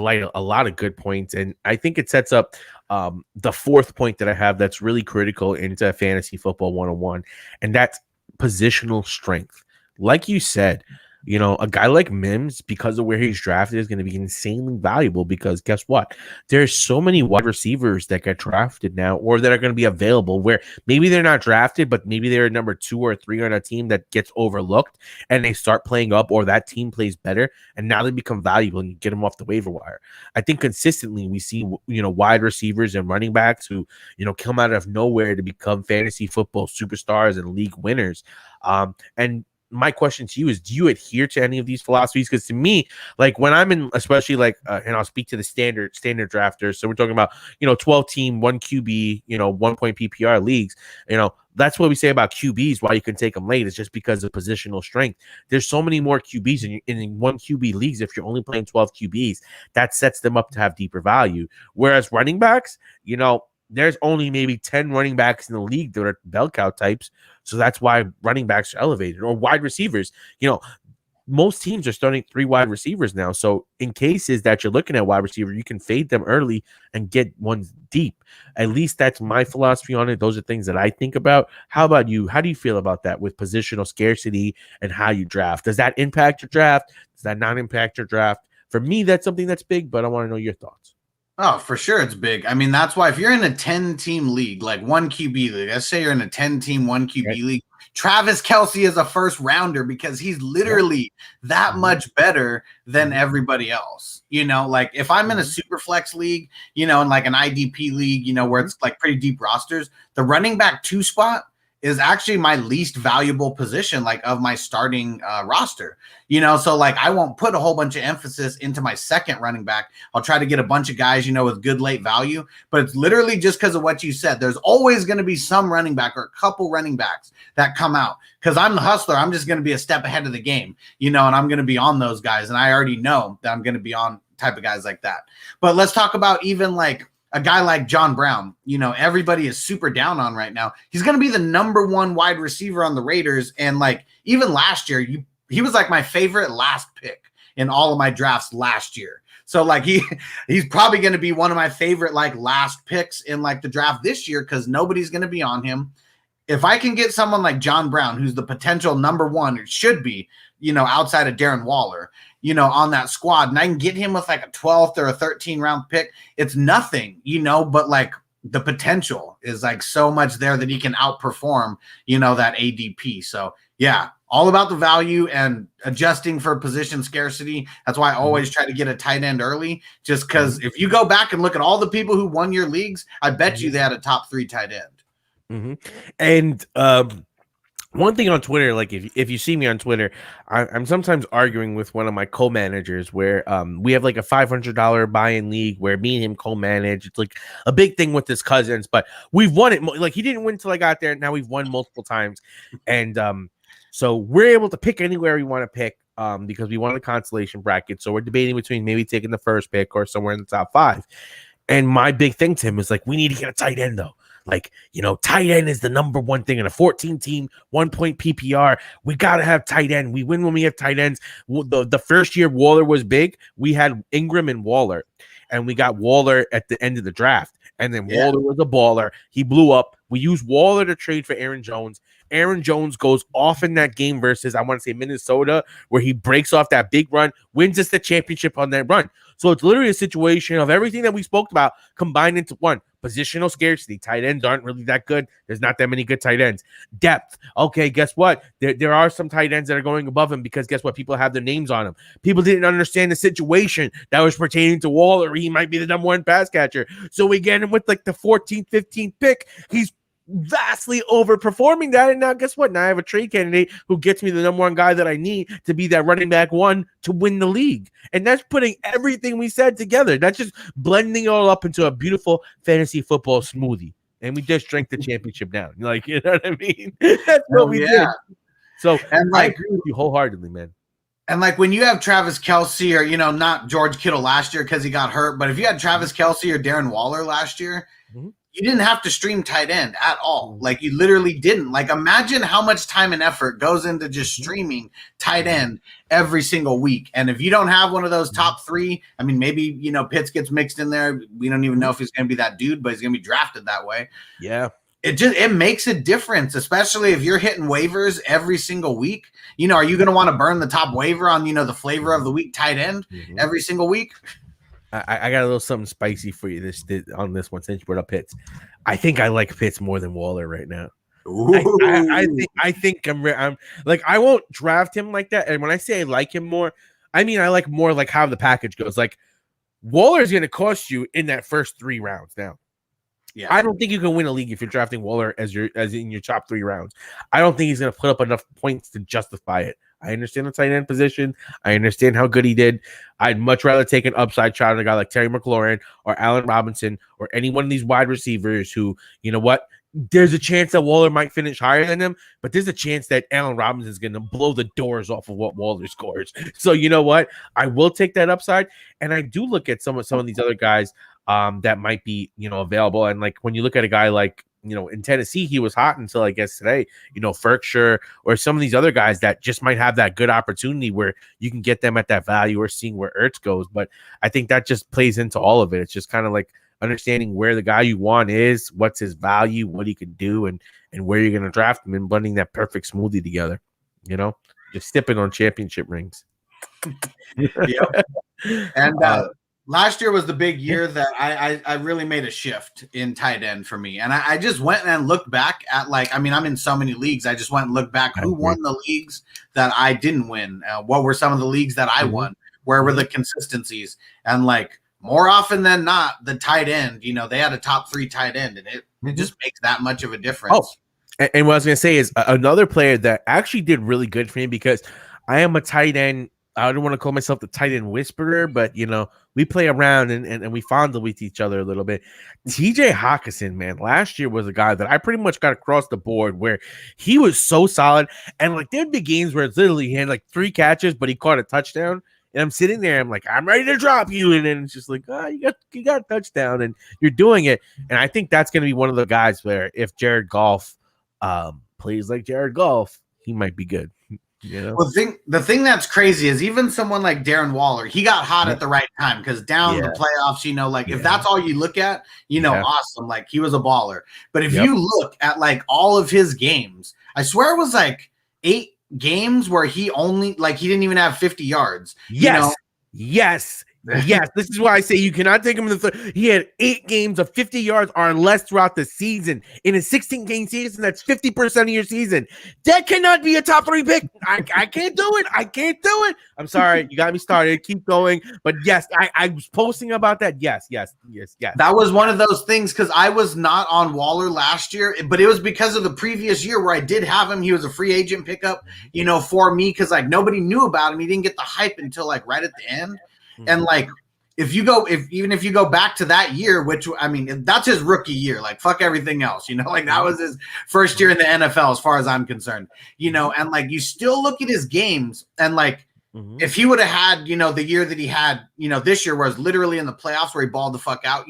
light a lot of good points. And I think it sets up the fourth point that I have that's really critical into fantasy football 101, and that's positional strength. Like you said, a guy like Mims, because of where he's drafted, is going to be insanely valuable because guess what? There's so many wide receivers that get drafted now or that are going to be available where maybe they're not drafted, but maybe they're number 2 or 3 on a team that gets overlooked and they start playing up or that team plays better and now they become valuable and you get them off the waiver wire. I think consistently we see, wide receivers and running backs who, come out of nowhere to become fantasy football superstars and league winners. And my question to you is, do you adhere to any of these philosophies? Because to me, like when I'm in, especially like, and I'll speak to the standard drafters. So we're talking about, 12 team, 1 QB, 1 point PPR leagues, that's what we say about QBs, why you can take them late. It's just because of positional strength. There's so many more QBs in 1 QB leagues. If you're only playing 12 QBs, that sets them up to have deeper value. Whereas running backs, there's only maybe 10 running backs in the league that are bell cow types. So that's why running backs are elevated. Or wide receivers. Most teams are starting 3 wide receivers now. So in cases that you're looking at wide receiver, you can fade them early and get ones deep. At least that's my philosophy on it. Those are things that I think about. How about you? How do you feel about that with positional scarcity and how you draft? Does that impact your draft? Does that not impact your draft? For me, that's something that's big, but I want to know your thoughts. Oh, for sure it's big. I mean, that's why if you're in a 10-team league, like 1 QB league, let's say you're in a 10-team 1 QB league, Travis Kelce is a first rounder because he's literally that much better than everybody else. Like if I'm in a super flex league, in like an IDP league, where it's like pretty deep rosters, the running back 2 spot is actually my least valuable position, like of my starting roster, so like I won't put a whole bunch of emphasis into my second running back. I'll try to get a bunch of guys, with good late value, but it's literally just because of what you said. There's always going to be some running back or a couple running backs that come out because I'm the hustler. I'm just going to be a step ahead of the game, and I'm going to be on those guys. And I already know that I'm going to be on type of guys like that. But let's talk about even like a guy like John Brown, everybody is super down on right now. He's going to be the number 1 wide receiver on the Raiders. And like, even last year, he was like my favorite last pick in all of my drafts last year. So like he's probably going to be one of my favorite, like last picks in like the draft this year, because nobody's going to be on him. If I can get someone like John Brown, who's the potential number 1, it should be, outside of Darren Waller, on that squad, and I can get him with like a 12th or a 13 round pick, it's nothing, but like the potential is like so much there that he can outperform, that ADP. So yeah, all about the value and adjusting for position scarcity. That's why I always try to get a tight end early, just because if you go back and look at all the people who won your leagues, I bet you they had a top 3 tight end. And one thing on Twitter, like if you see me on Twitter, I'm sometimes arguing with one of my co-managers where we have like a $500 buy-in league where me and him co-manage. It's like a big thing with his cousins, but we've won it. Like he didn't win till I got there. Now we've won multiple times. And so we're able to pick anywhere we want to pick because we won the consolation bracket. So we're debating between maybe taking the first pick or somewhere in the top 5. And my big thing to him is like, we need to get a tight end though. like, tight end is the number one thing in a 14 team, 1 point PPR. We got to have tight end. We win when we have tight ends. The first year Waller was big, we had Ingram and Waller, and we got Waller at the end of the draft. And then Waller was a baller. He blew up. We used Waller to trade for Aaron Jones. Aaron Jones goes off in that game versus, I want to say, Minnesota, where he breaks off that big run, wins us the championship on that run. So it's literally a situation of everything that we spoke about combined into one. Positional scarcity. Tight ends aren't really that good. There's not that many good tight ends. Depth. Okay, guess what? There are some tight ends that are going above him because guess what? People have their names on them. People didn't understand the situation that was pertaining to Waller. He might be the number one pass catcher. So we get him with like the 14th, 15th pick. He's vastly overperforming that, and now guess what? Now I have a trade candidate who gets me the number one guy that I need to be that running back one to win the league. And that's putting everything we said together. That's just blending it all up into a beautiful fantasy football smoothie. And we just drank the championship down. Like, you know what I mean? That's what we did. So, and I agree with you wholeheartedly, man. And like when you have Travis Kelce or, not George Kittle last year because he got hurt, but if you had Travis Kelce or Darren Waller last year, you didn't have to stream tight end at all. Like you literally didn't. Like imagine how much time and effort goes into just streaming tight end every single week. And if you don't have one of those top three, I mean, maybe, Pitts gets mixed in there. We don't even know if he's going to be that dude, but he's going to be drafted that way. Yeah. It makes a difference, especially if you're hitting waivers every single week. Are you going to want to burn the top waiver on, the flavor of the week tight end every single week? I got a little something spicy for you on this one since you brought up Pitts. I think I like Pitts more than Waller right now. I think I'm like I won't draft him like that. And when I say I like him more, I mean I like more like how the package goes. Like Waller is going to cost you in that first 3 rounds now. Yeah, I don't think you can win a league if you're drafting Waller as in your top 3 rounds. I don't think he's going to put up enough points to justify it. I understand the tight end position. I understand how good he did. I'd much rather take an upside shot on a guy like Terry McLaurin or Allen Robinson or any one of these wide receivers who, there's a chance that Waller might finish higher than him, but there's a chance that Allen Robinson is going to blow the doors off of what Waller scores. So you know what? I will take that upside, and I do look at some of these other guys that might be, available. And like when you look at a guy like, in Tennessee, he was hot until I guess today, Ferkshire or some of these other guys that just might have that good opportunity where you can get them at that value or seeing where Ertz goes. But I think that just plays into all of it. It's just kind of like understanding where the guy you want is, what's his value, what he can do, and where you're going to draft him and blending that perfect smoothie together, just sipping on championship rings. Yep. And, last year was the big year that I really made a shift in tight end for me. And I just went and looked back at I'm in so many leagues. I just went and looked back who won the leagues that I didn't win. What were some of the leagues that I won? Where were the consistencies? And more often than not, the tight end, they had a top 3 tight end, and it just makes that much of a difference. Oh, and what I was going to say is another player that actually did really good for me because I am a tight end. I don't want to call myself the tight end whisperer, but we play around and we fondle with each other a little bit. TJ Hawkinson, man, last year was a guy that I pretty much got across the board where he was so solid. And there'd be games where it's literally he had 3 catches, but he caught a touchdown. And I'm sitting there, I'm like, I'm ready to drop you. And then it's just like, you got a touchdown and you're doing it. And I think that's going to be one of the guys where if Jared Goff plays like Jared Goff, he might be good. Well, the thing that's crazy is even someone like Darren Waller, he got hot at the right time because down the playoffs, if that's all you look at, awesome. He was a baller. But if you look at all of his games, I swear it was 8 games where he only he didn't even have 50 yards. Yes. This is why I say you cannot take him in the third. He had 8 games of 50 yards or less throughout the season. In a 16-game season, that's 50% of your season. That cannot be a top 3 pick. I can't do it. I can't do it. I'm sorry. You got me started. Keep going. But yes, I was posting about that. Yes. That was one of those things because I was not on Waller last year, but it was because of the previous year where I did have him. He was a free agent pickup, for me because nobody knew about him. He didn't get the hype until right at the end. And if you go back to that year, which that's his rookie year, fuck everything else, that was his first year in the NFL as far as I'm concerned, and you still look at his games and if he would have had, the year that he had, this year was literally in the playoffs where he balled the fuck out,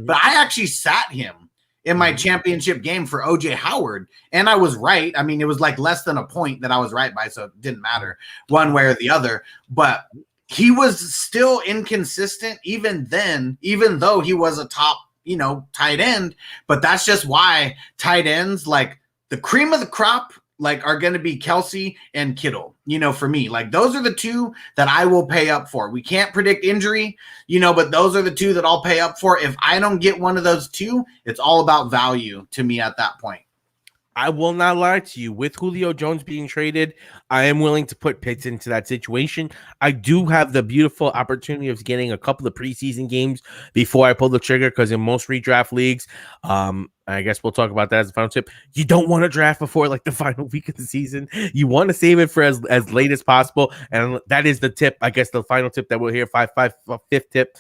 but I actually sat him in my championship game for OJ Howard. And I was right. I mean, it was like less than a point that I was right by, so it didn't matter one way or the other. But he was still inconsistent even then, even though he was a top, tight end. But that's just why tight ends, like the cream of the crop, like are going to be Kelsey and Kittle, for me. Like those are the two that I will pay up for. We can't predict injury, but those are the two that I'll pay up for. If I don't get one of those two, it's all about value to me at that point. I will not lie to you. With Julio Jones being traded, I am willing to put Pitts into that situation. I do have the beautiful opportunity of getting a couple of preseason games before I pull the trigger, because in most redraft leagues, I guess we'll talk about that as a final tip. You don't want to draft before like the final week of the season. You want to save it for as late as possible. And that is the tip, I guess, the final tip that we'll hear, fifth tip.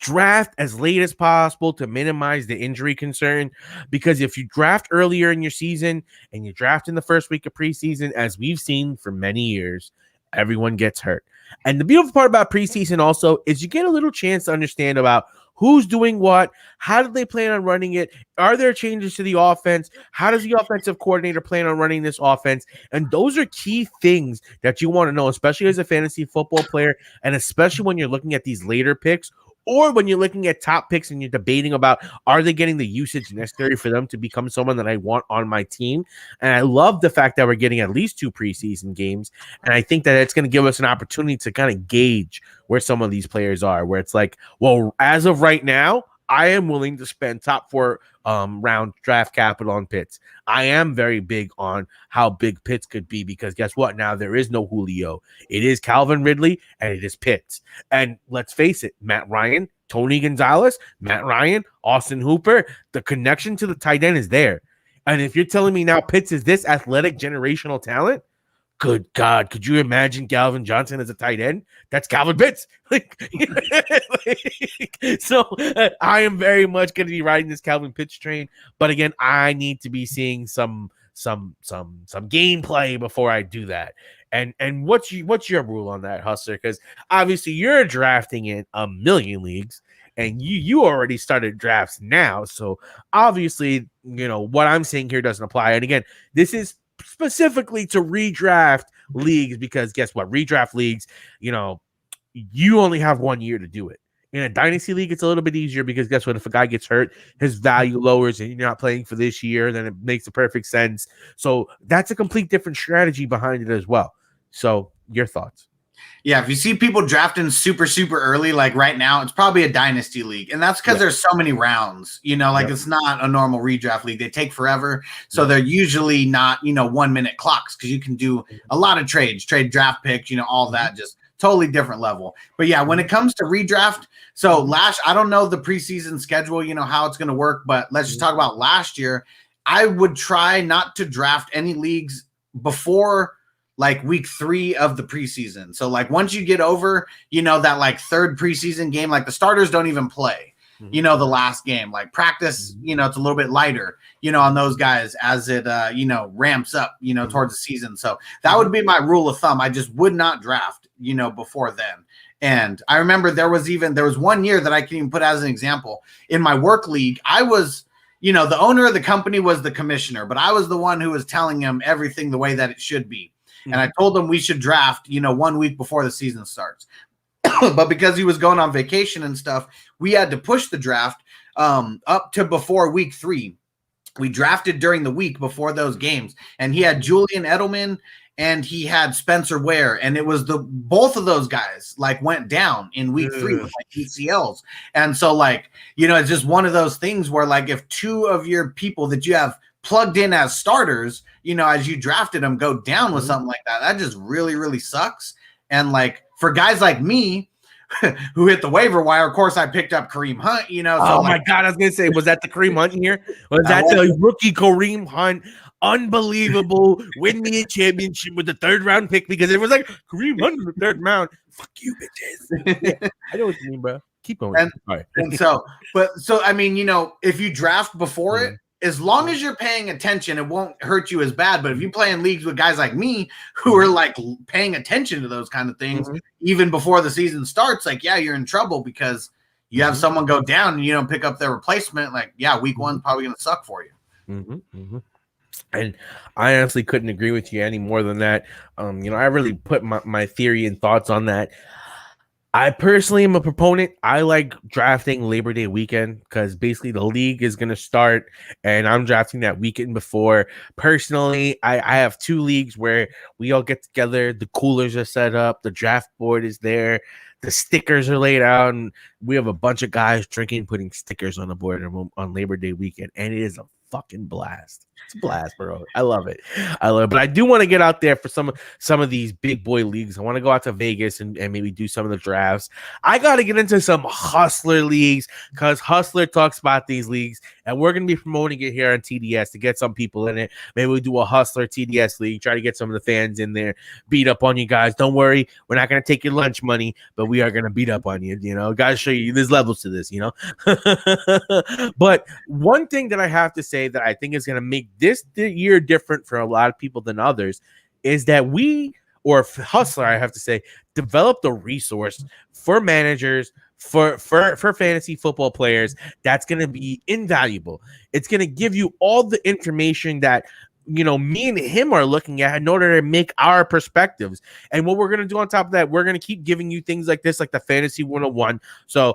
Draft as late as possible to minimize the injury concern, because if you draft earlier in your season and you draft in the first week of preseason, as we've seen for many years, everyone gets hurt. And the beautiful part about preseason also is you get a little chance to understand about who's doing what, how do they plan on running it, are there changes to the offense, how does the offensive coordinator plan on running this offense, and those are key things that you want to know, especially as a fantasy football player, and especially when you're looking at these later picks, or when you're looking at top picks and you're debating about, are they getting the usage necessary for them to become someone that I want on my team? And I love the fact that we're getting at least 2 preseason games. And I think that it's going to give us an opportunity to kind of gauge where some of these players are, where it's like, well, as of right now, I am willing to spend top 4 round draft capital on Pitts. I am very big on how big Pitts could be, because guess what? Now there is no Julio. It is Calvin Ridley and it is Pitts. And let's face it, Matt Ryan, Tony Gonzalez, Matt Ryan, Austin Hooper, the connection to the tight end is there. And if you're telling me now Pitts is this athletic generational talent, good God, could you imagine Calvin Johnson as a tight end? That's Calvin Pitts. So I am very much going to be riding this Calvin Pitts train. But again, I need to be seeing some gameplay before I do that. And what's your rule on that, Hustler? Because obviously you're drafting in a million leagues, and you already started drafts now. So obviously, what I'm saying here doesn't apply. And again, this is specifically to redraft leagues, because guess what? Redraft leagues, you only have 1 year to do it. In a dynasty league, it's a little bit easier, because guess what? If a guy gets hurt, his value lowers and you're not playing for this year, then it makes the perfect sense. So that's a complete different strategy behind it as well. So your thoughts? Yeah, if you see people drafting super, super early, like right now, it's probably a dynasty league. And that's because there's so many rounds, it's not a normal redraft league. They take forever. So they're usually not, 1 minute clocks, because you can do a lot of trade draft picks, all that, just totally different level. But yeah, when it comes to redraft, so I don't know the preseason schedule, how it's going to work, but let's just talk about last year. I would try not to draft any leagues before like week 3 of the preseason. So like once you get over, that like third preseason game, like the starters don't even play, the last game, like practice, it's a little bit lighter, on those guys as it, ramps up, towards the season. So that would be my rule of thumb. I just would not draft, before then. And I remember there was 1 year that I can even put as an example in my work league. I was, the owner of the company was the commissioner, but I was the one who was telling him everything the way that it should be. And I told him we should draft, 1 week before the season starts. But because he was going on vacation and stuff, we had to push the draft up to before week 3. We drafted during the week before those games. And he had Julian Edelman and he had Spencer Ware. And it was both of those guys like went down in week 3 with like PCLs. And so like, it's just one of those things where like if 2 of your people that you have plugged in as starters, as you drafted them, go down with something like that, that just really, really sucks. And like for guys like me who hit the waiver wire, of course I picked up Kareem Hunt, So my God, I was gonna say, was that the Kareem Hunt here? Was that the rookie Kareem Hunt? Unbelievable, win me a championship with the 3rd round pick, because it was like Kareem Hunt in the 3rd round. Fuck you, bitches. I know what you mean, bro. Keep going. And so I mean, if you draft before it, as long as you're paying attention, it won't hurt you as bad. But if you play in leagues with guys like me who are like paying attention to those kind of things, even before the season starts, like, yeah, you're in trouble, because, You have someone go down and you don't pick up their replacement. Like, yeah, week one's probably going to suck for you. And I honestly couldn't agree with you any more than that. I really put my theory and thoughts on that. I personally am a proponent. I like drafting Labor Day weekend because basically the league is going to start and I'm drafting that weekend before. Personally, I have 2 leagues where we all get together. The coolers are set up. The draft board is there. The stickers are laid out. And we have a bunch of guys drinking, putting stickers on the board on Labor Day weekend. And it is a fucking blast. It's a blast, bro. I love it. But I do want to get out there for some of these big boy leagues. I want to go out to Vegas and maybe do some of the drafts. I got to get into some Hustler leagues because Hustler talks about these leagues, and we're going to be promoting it here on TDS to get some people in it. Maybe we do a Hustler TDS league, try to get some of the fans in there, beat up on you guys. Don't worry, we're not going to take your lunch money, but we are going to beat up on you. Got to show you there's levels to this. But one thing that I have to say that I think is going to make this year different for a lot of people than others is that Hustler, I have to say, developed a resource for managers, for fantasy football players that's going to be invaluable. It's going to give you all the information that me and him are looking at in order to make our perspectives. And what we're going to do on top of that, we're going to keep giving you things like this, like the Fantasy 101. So,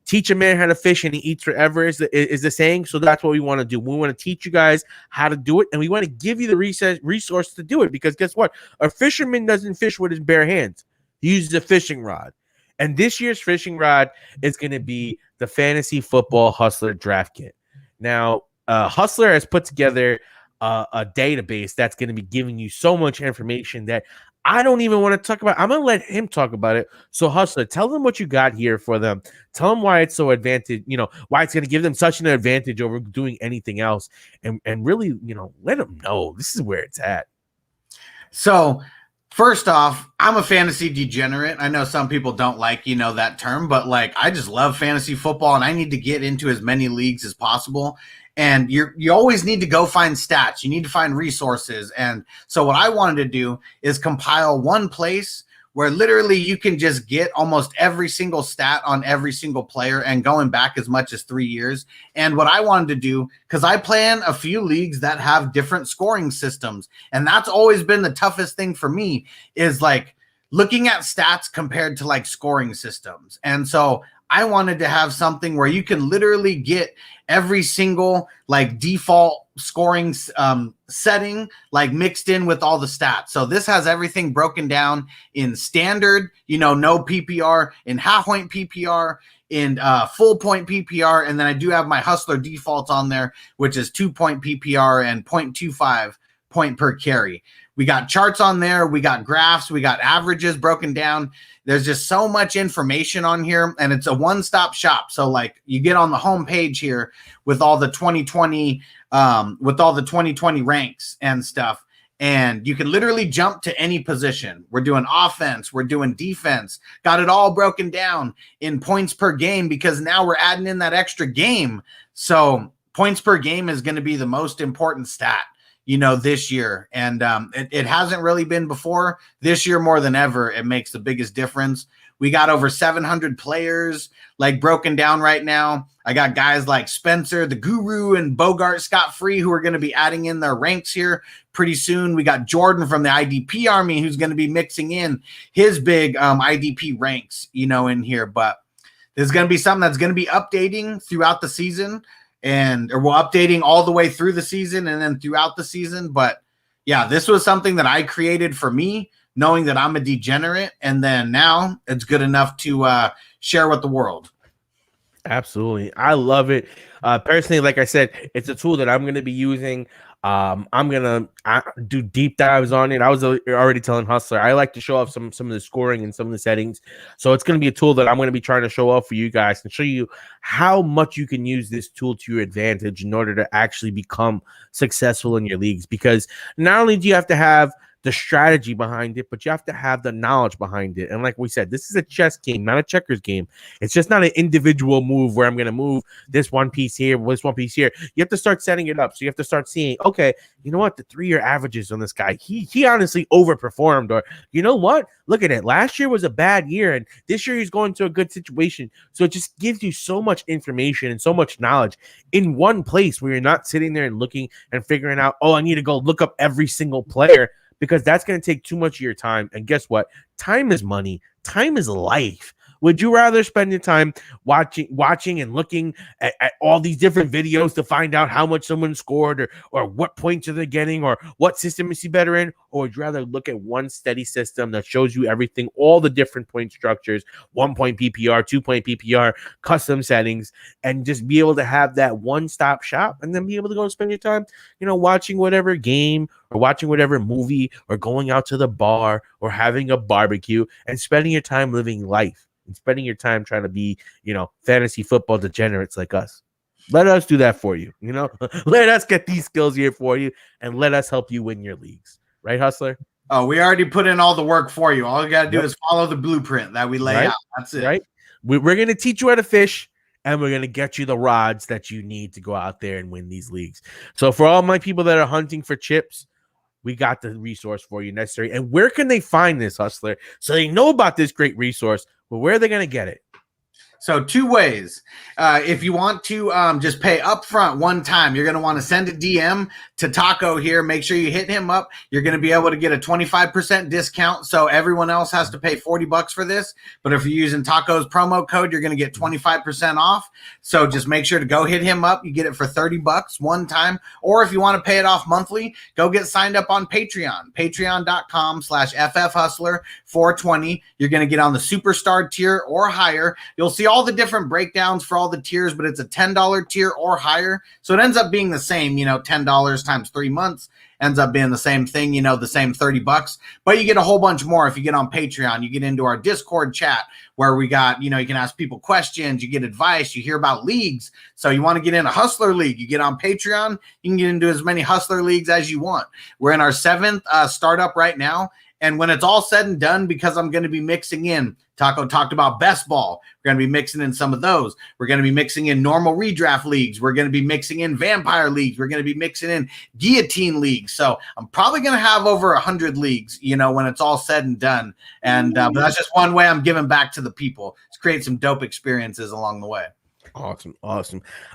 teach a man how to fish and he eats forever is the saying. So that's what we want to do. We want to teach you guys how to do it. And we want to give you the resource to do it. Because guess what? A fisherman doesn't fish with his bare hands. He uses a fishing rod. And this year's fishing rod is going to be the Fantasy Football Hustler Draft Kit. Now, Hustler has put together a database that's going to be giving you so much information that I don't even want to talk about. I'm going to let him talk about it. So Hustler, tell them what you got here for them. Tell them why it's so advantage, why it's going to give them such an advantage over doing anything else. And really, let them know this is where it's at. So first off, I'm a fantasy degenerate. I know some people don't like, that term, but I just love fantasy football and I need to get into as many leagues as possible. And you always need to go find stats. You need to find resources. And so what I wanted to do is compile one place where literally you can just get almost every single stat on every single player and going back as much as 3 years. And what I wanted to do, because I play in a few leagues that have different scoring systems, and that's always been the toughest thing for me is looking at stats compared to scoring systems. And so I wanted to have something where you can literally get every single default scoring setting mixed in with all the stats. So this has everything broken down in standard, no PPR, in half point PPR, in full point PPR, and then I do have my Hustler defaults on there, which is 2-point PPR and 0.25 point per carry. We got charts on there. We got graphs. We got averages broken down. There's just so much information on here, and it's a one-stop shop. So you get on the home page here with all the 2020 ranks and stuff, and you can literally jump to any position. We're doing offense. We're doing defense. Got it all broken down in points per game because now we're adding in that extra game. So points per game is going to be the most important stat this year. And it hasn't really been before. This year, more than ever, it makes the biggest difference. We got over 700 players broken down right now. I got guys like Spencer, the Guru, and Bogart Scott-Free who are going to be adding in their ranks here pretty soon. We got Jordan from the IDP Army who's going to be mixing in his big IDP ranks, in here. But there's going to be something that's going to be updating throughout the season. Or we're updating all the way through the season and then throughout the season. But yeah, this was something that I created for me, knowing that I'm a degenerate. And then now it's good enough to share with the world. Absolutely. I love it. Personally, like I said, it's a tool that I'm going to be using. I'm going to do deep dives on it. I was already telling Hustler, I like to show off some of the scoring and some of the settings. So it's going to be a tool that I'm going to be trying to show off for you guys and show you how much you can use this tool to your advantage in order to actually become successful in your leagues. Because not only do you have to have the strategy behind it, but you have to have the knowledge behind it. And like we said, this is a chess game, not a checkers game. It's just not an individual move where I'm going to move this one piece here, this one piece here. You have to start setting it up. So you have to start seeing, okay, you know what? The 3-year averages on this guy, he honestly overperformed. Or you know what? Look at it. Last year was a bad year, and this year he's going to a good situation. So it just gives you so much information and so much knowledge in one place where you're not sitting there and looking and figuring out, oh, I need to go look up every single player, because that's going to take too much of your time. And guess what? Time is money. Time is life. Would you rather spend your time watching and looking at all these different videos to find out how much someone scored, or what points are they getting, or what system is he better in? Or would you rather look at one steady system that shows you everything, all the different point structures, 1-point PPR, 2-point PPR, custom settings, and just be able to have that one-stop shop, and then be able to go and spend your time, watching whatever game or watching whatever movie, or going out to the bar, or having a barbecue, and spending your time living life, and spending your time trying to be, fantasy football degenerates like us. Let us do that for you. Let us get these skills here for you, and let us help you win your leagues. Right, Hustler? Oh, we already put in all the work for you. All you got to do is follow the blueprint that we lay out. That's it. Right? We're going to teach you how to fish, and we're going to get you the rods that you need to go out there and win these leagues. So for all my people that are hunting for chips, we got the resource for you necessary. And where can they find this, Hustler? So they know about this great resource, but where are they going to get it? So 2 ways. If you want to just pay upfront one time, you're going to want to send a DM to Taco here. Make sure you hit him up. You're going to be able to get a 25% discount. So everyone else has to pay $40 for this. But if you're using Taco's promo code, you're going to get 25% off. So just make sure to go hit him up. You get it for $30 one time. Or if you want to pay it off monthly, go get signed up on Patreon. Patreon.com/FFHustler420. You're going to get on the Superstar tier or higher. You'll see all the different breakdowns for all the tiers, but it's a $10 tier or higher. So it ends up being the same, $10 times 3 months ends up being the same thing, the same $30, but you get a whole bunch more if you get on Patreon. You get into our Discord chat where we got, you can ask people questions, you get advice, you hear about leagues. So you want to get in a Hustler League, you get on Patreon, you can get into as many Hustler Leagues as you want. We're in our 7th startup right now. And when it's all said and done, because I'm going to be mixing in, Taco talked about best ball. We're going to be mixing in some of those. We're going to be mixing in normal redraft leagues. We're going to be mixing in vampire leagues. We're going to be mixing in guillotine leagues. So I'm probably going to have over 100 leagues, when it's all said and done. And but that's just one way I'm giving back to the people. It's create some dope experiences along the way. Awesome.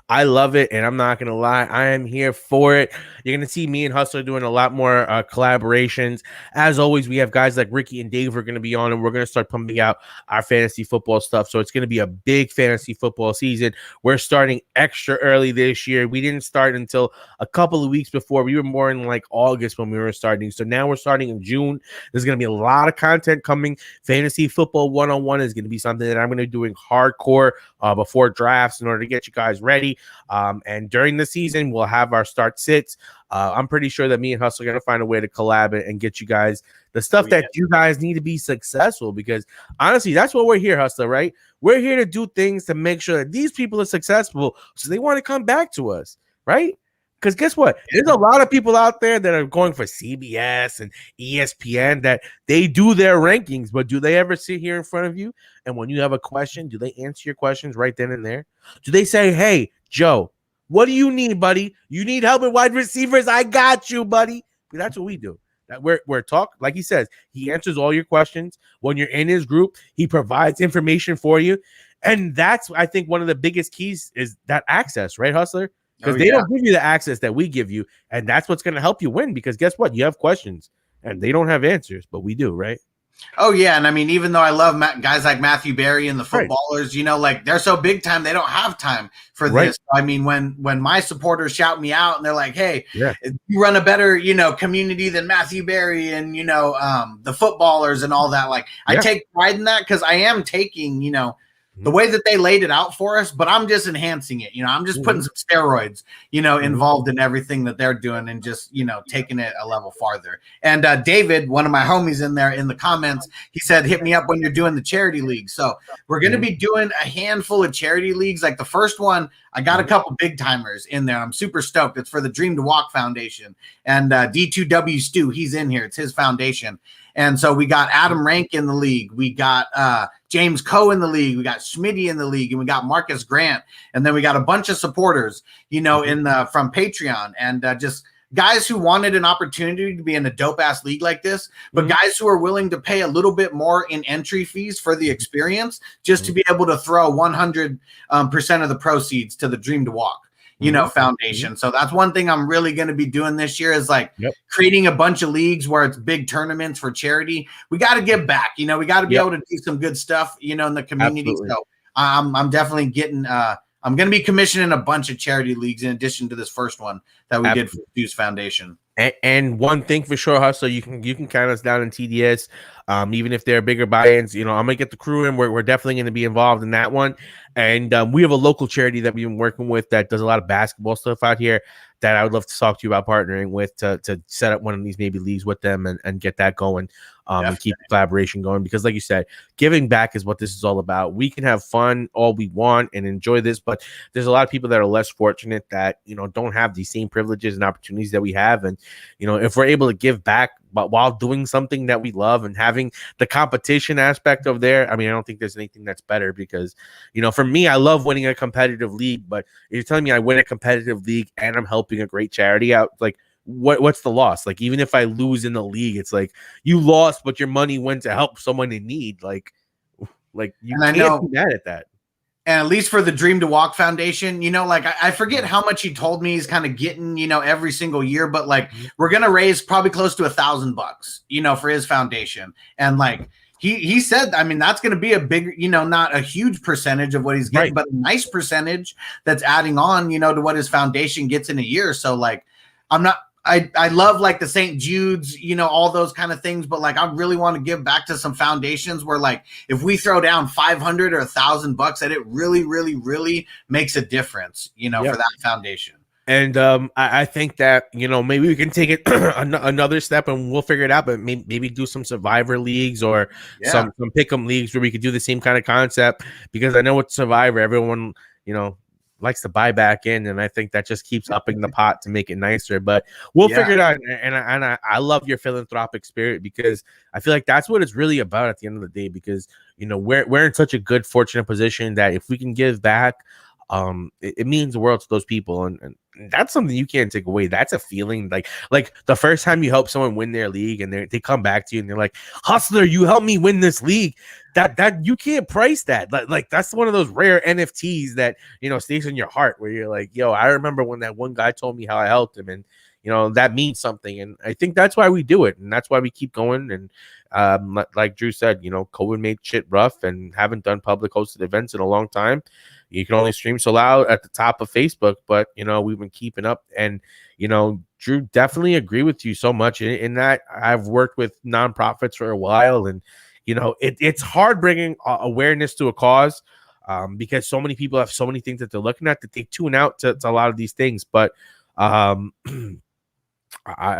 I love it, and I'm not going to lie. I am here for it. You're going to see me and Hustler doing a lot more collaborations. As always, we have guys like Ricky and Dave are going to be on, and we're going to start pumping out our fantasy football stuff. So it's going to be a big fantasy football season. We're starting extra early this year. We didn't start until a couple of weeks before. We were more in like August when we were starting. So now we're starting in June. There's going to be a lot of content coming. Fantasy football 101 is going to be something that I'm going to be doing hardcore before drafts in order to get you guys ready. And during the season, we'll have our start sits. I'm pretty sure that me and Hustle are going to find a way to collab and get you guys the stuff that you guys need to be successful, because honestly, that's what we're here, Hustler, right? We're here to do things to make sure that these people are successful so they want to come back to us, right? Because guess what? There's a lot of people out there that are going for CBS and ESPN that they do their rankings, but do they ever sit here in front of you? And when you have a question, do they answer your questions right then and there? Do they say, hey, Joe, what do you need, buddy? You need help with wide receivers? I got you, buddy. That's what we do. That we're talk, like he says, he answers all your questions. When you're in his group, he provides information for you. And that's, I think, one of the biggest keys is that access, right, Hustler? Because they don't give you the access that we give you, and that's what's going to help you win. Because guess what? You have questions, and they don't have answers, but we do, right? Oh, yeah. And I mean, even though I love guys like Matthew Berry and the footballers, like they're so big time, they don't have time for this. I mean, when my supporters shout me out and they're like, hey, you run a better, community than Matthew Berry and, the footballers and all that. Like I take pride in that because I am taking, the way that they laid it out for us, but I'm just enhancing it. I'm just putting some steroids, involved in everything that they're doing and just, taking it a level farther. And David, one of my homies in there in the comments, he said, hit me up when you're doing the charity league. So we're going to be doing a handful of charity leagues. Like the first one, I got a couple big timers in there. I'm super stoked. It's for the Dream to Walk Foundation, and D2W Stu, he's in here. It's his foundation. And so we got Adam Rank in the league. We got James Coe in the league. We got Schmitty in the league, and we got Marcus Grant. And then we got a bunch of supporters, from Patreon, and just guys who wanted an opportunity to be in a dope ass league like this, but guys who are willing to pay a little bit more in entry fees for the experience, just to be able to throw 100% of the proceeds to the Dream to Walk foundation. So that's one thing I'm really going to be doing this year is creating a bunch of leagues where it's big tournaments for charity. We got to give back, we got to be able to do some good stuff, in the community. Absolutely. So I'm definitely getting, I'm going to be commissioning a bunch of charity leagues in addition to this first one that we did for Stu's Foundation. And one thing for sure, Hustler, you can count us down in TDS. Even if they're bigger buy-ins, I'm gonna get the crew in. We're definitely gonna be involved in that one. And we have a local charity that we've been working with that does a lot of basketball stuff out here that I would love to talk to you about partnering with to set up one of these maybe leagues with them and get that going. And keep the collaboration going, because like you said, giving back is what this is all about. We can have fun all we want and enjoy this, but there's a lot of people that are less fortunate that don't have these same privileges and opportunities that we have. And if we're able to give back but while doing something that we love and having the competition aspect of there, I don't think there's anything that's better, because for me, I love winning a competitive league, but if you're telling me I win a competitive league and I'm helping a great charity out, like what's the loss? Like, even if I lose in the league, it's like you lost, but your money went to help someone in need. Like you can't be mad at that. And at least for the Dream to Walk Foundation, I forget how much he told me he's kind of getting, every single year, but we're going to raise probably close to $1,000, for his foundation. And he said, that's going to be a big, not a huge percentage of what he's getting, but a nice percentage that's adding on, to what his foundation gets in a year. So I love the St. Jude's, all those kind of things, but I really want to give back to some foundations where if we throw down 500 or $1,000, that it really, really, really makes a difference, for that foundation. And I think that, maybe we can take it another step and we'll figure it out, but maybe do some survivor leagues or some pick'em leagues where we could do the same kind of concept, because I know with Survivor, everyone, likes to buy back in, and I think that just keeps upping the pot to make it nicer. But we'll figure it out. And I love your philanthropic spirit, because I feel like that's what it's really about at the end of the day. Because we're in such a good, fortunate position that if we can give back, it means the world to those people, and that's something you can't take away. That's a feeling like the first time you help someone win their league and they come back to you and they're like, Hustler, you helped me win this league. That you can't price that. Like that's one of those rare NFTs that stays in your heart, where you're like, yo, I remember when that one guy told me how I helped him, and that means something. And I think that's why we do it, and that's why we keep going. And like Drew said, COVID made shit rough, and haven't done public hosted events in a long time. You can only stream so loud at the top of Facebook, but we've been keeping up. And Drew, definitely agree with you so much in that. I've worked with nonprofits for a while, and it's hard bringing awareness to a cause, because so many people have so many things that they're looking at that they tune out to a lot of these things. But I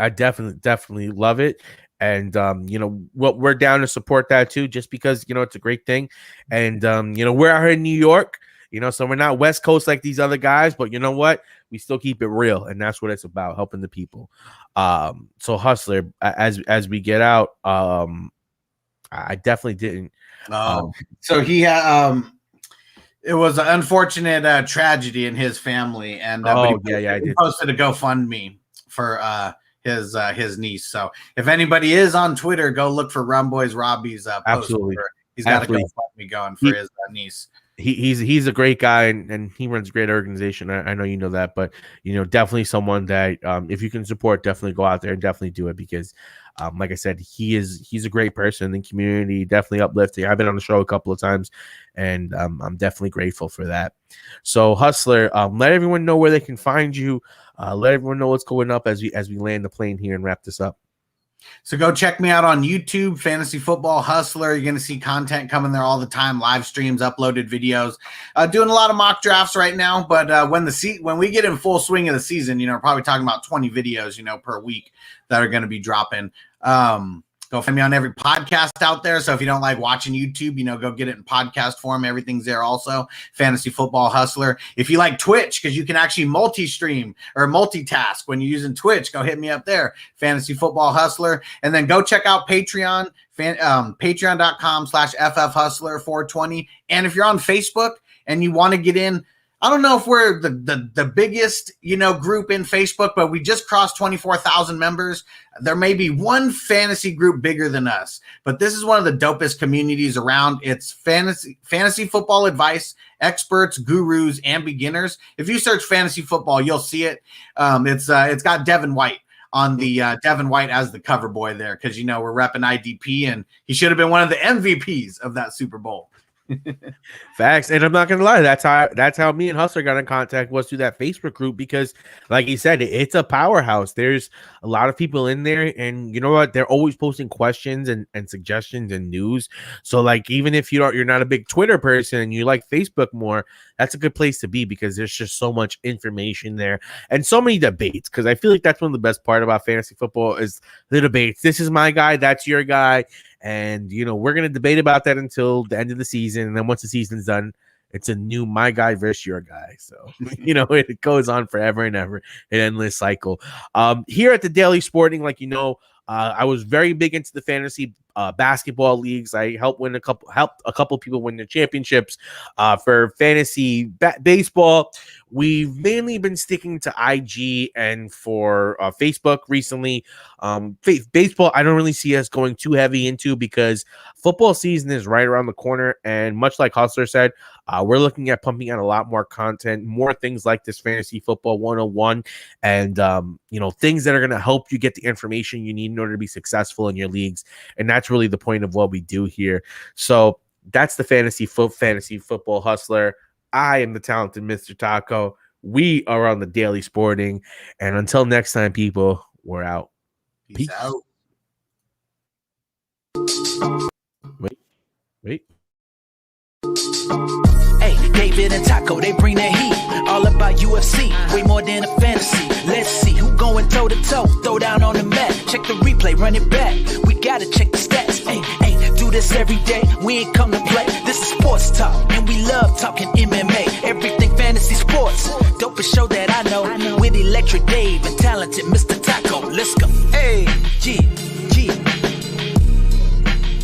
definitely love it. And we're down to support that too, just because it's a great thing. And we're out here in New York, so we're not West Coast like these other guys, but you know what? We still keep it real, and that's what it's about, helping the people. So Hustler, as we get out, I definitely didn't. So he had it was an unfortunate tragedy in his family, and I did. Posted a GoFundMe for his niece. So if anybody is on Twitter, go look for Rumboy's Robbie's post. Absolutely. He's got a GoFundMe going for his niece. He's a great guy, and he runs a great organization. I know you know that, but definitely someone that if you can support, definitely go out there and definitely do it, because like I said, he's a great person in the community, definitely uplifting. I've been on the show a couple of times, and I'm definitely grateful for that. So Hustler, let everyone know where they can find you. Let everyone know what's going up as we land the plane here and wrap this up. So go check me out on YouTube, Fantasy Football Hustler. You're going to see content coming there all the time, live streams, uploaded videos. Doing a lot of mock drafts right now, but when we get in full swing of the season, we're probably talking about 20 videos, per week that are going to be dropping. Go find me on every podcast out there. So if you don't like watching YouTube, go get it in podcast form. Everything's there also. Fantasy Football Hustler. If you like Twitch, because you can actually multi-stream or multitask when you're using Twitch, go hit me up there. Fantasy Football Hustler. And then go check out Patreon, patreon.com/FFHustler420. And if you're on Facebook and you want to get in, I don't know if we're the biggest, group in Facebook, but we just crossed 24,000 members. There may be one fantasy group bigger than us, but this is one of the dopest communities around. It's fantasy football advice, experts, gurus, and beginners. If you search fantasy football, you'll see it. It's got Devin White on the Devin White as the cover boy there, because we're repping IDP, and he should have been one of the MVPs of that Super Bowl. Facts. And I'm not gonna lie, that's how me and Hustler got in contact, was through that Facebook group, because like he said, it's a powerhouse. There's a lot of people in there, and you know what, they're always posting questions and suggestions and news. So like, even if you're not a big Twitter person and you like Facebook more, that's a good place to be, because there's just so much information there and so many debates. Because I feel like that's one of the best part about fantasy football is the debates. This is my guy, that's your guy. And, we're going to debate about that until the end of the season. And then once the season's done, it's a new my guy versus your guy. So, it goes on forever and ever, an endless cycle. Here at the Daily Sporting, I was very big into the fantasy basketball leagues. I helped a couple people win their championships. For fantasy baseball, we've mainly been sticking to IG and for Facebook recently. Baseball, I don't really see us going too heavy into, because football season is right around the corner. And much like Hustler said, we're looking at pumping out a lot more content, more things like this Fantasy Football 101, and things that are going to help you get the information you need in order to be successful in your leagues. And that's really the point of what we do here. So that's the Fantasy Football Hustler. I am the talented Mr. Taco. We are on the Daily Sporting. And until next time, people, we're out. Peace out. Wait. Hey, David and Taco, they bring that heat. All about UFC, way more than a fantasy. Let's see who going toe to toe. Throw down on the mat. Check the replay, run it back. We gotta check the stats. Hey, do this every day. We ain't come to play. This is sports talk, and we love talking MMA. Everything fantasy sports. Dopest show that I know. With Electric Dave and talented Mr. Taco. Let's go. Hey, yeah.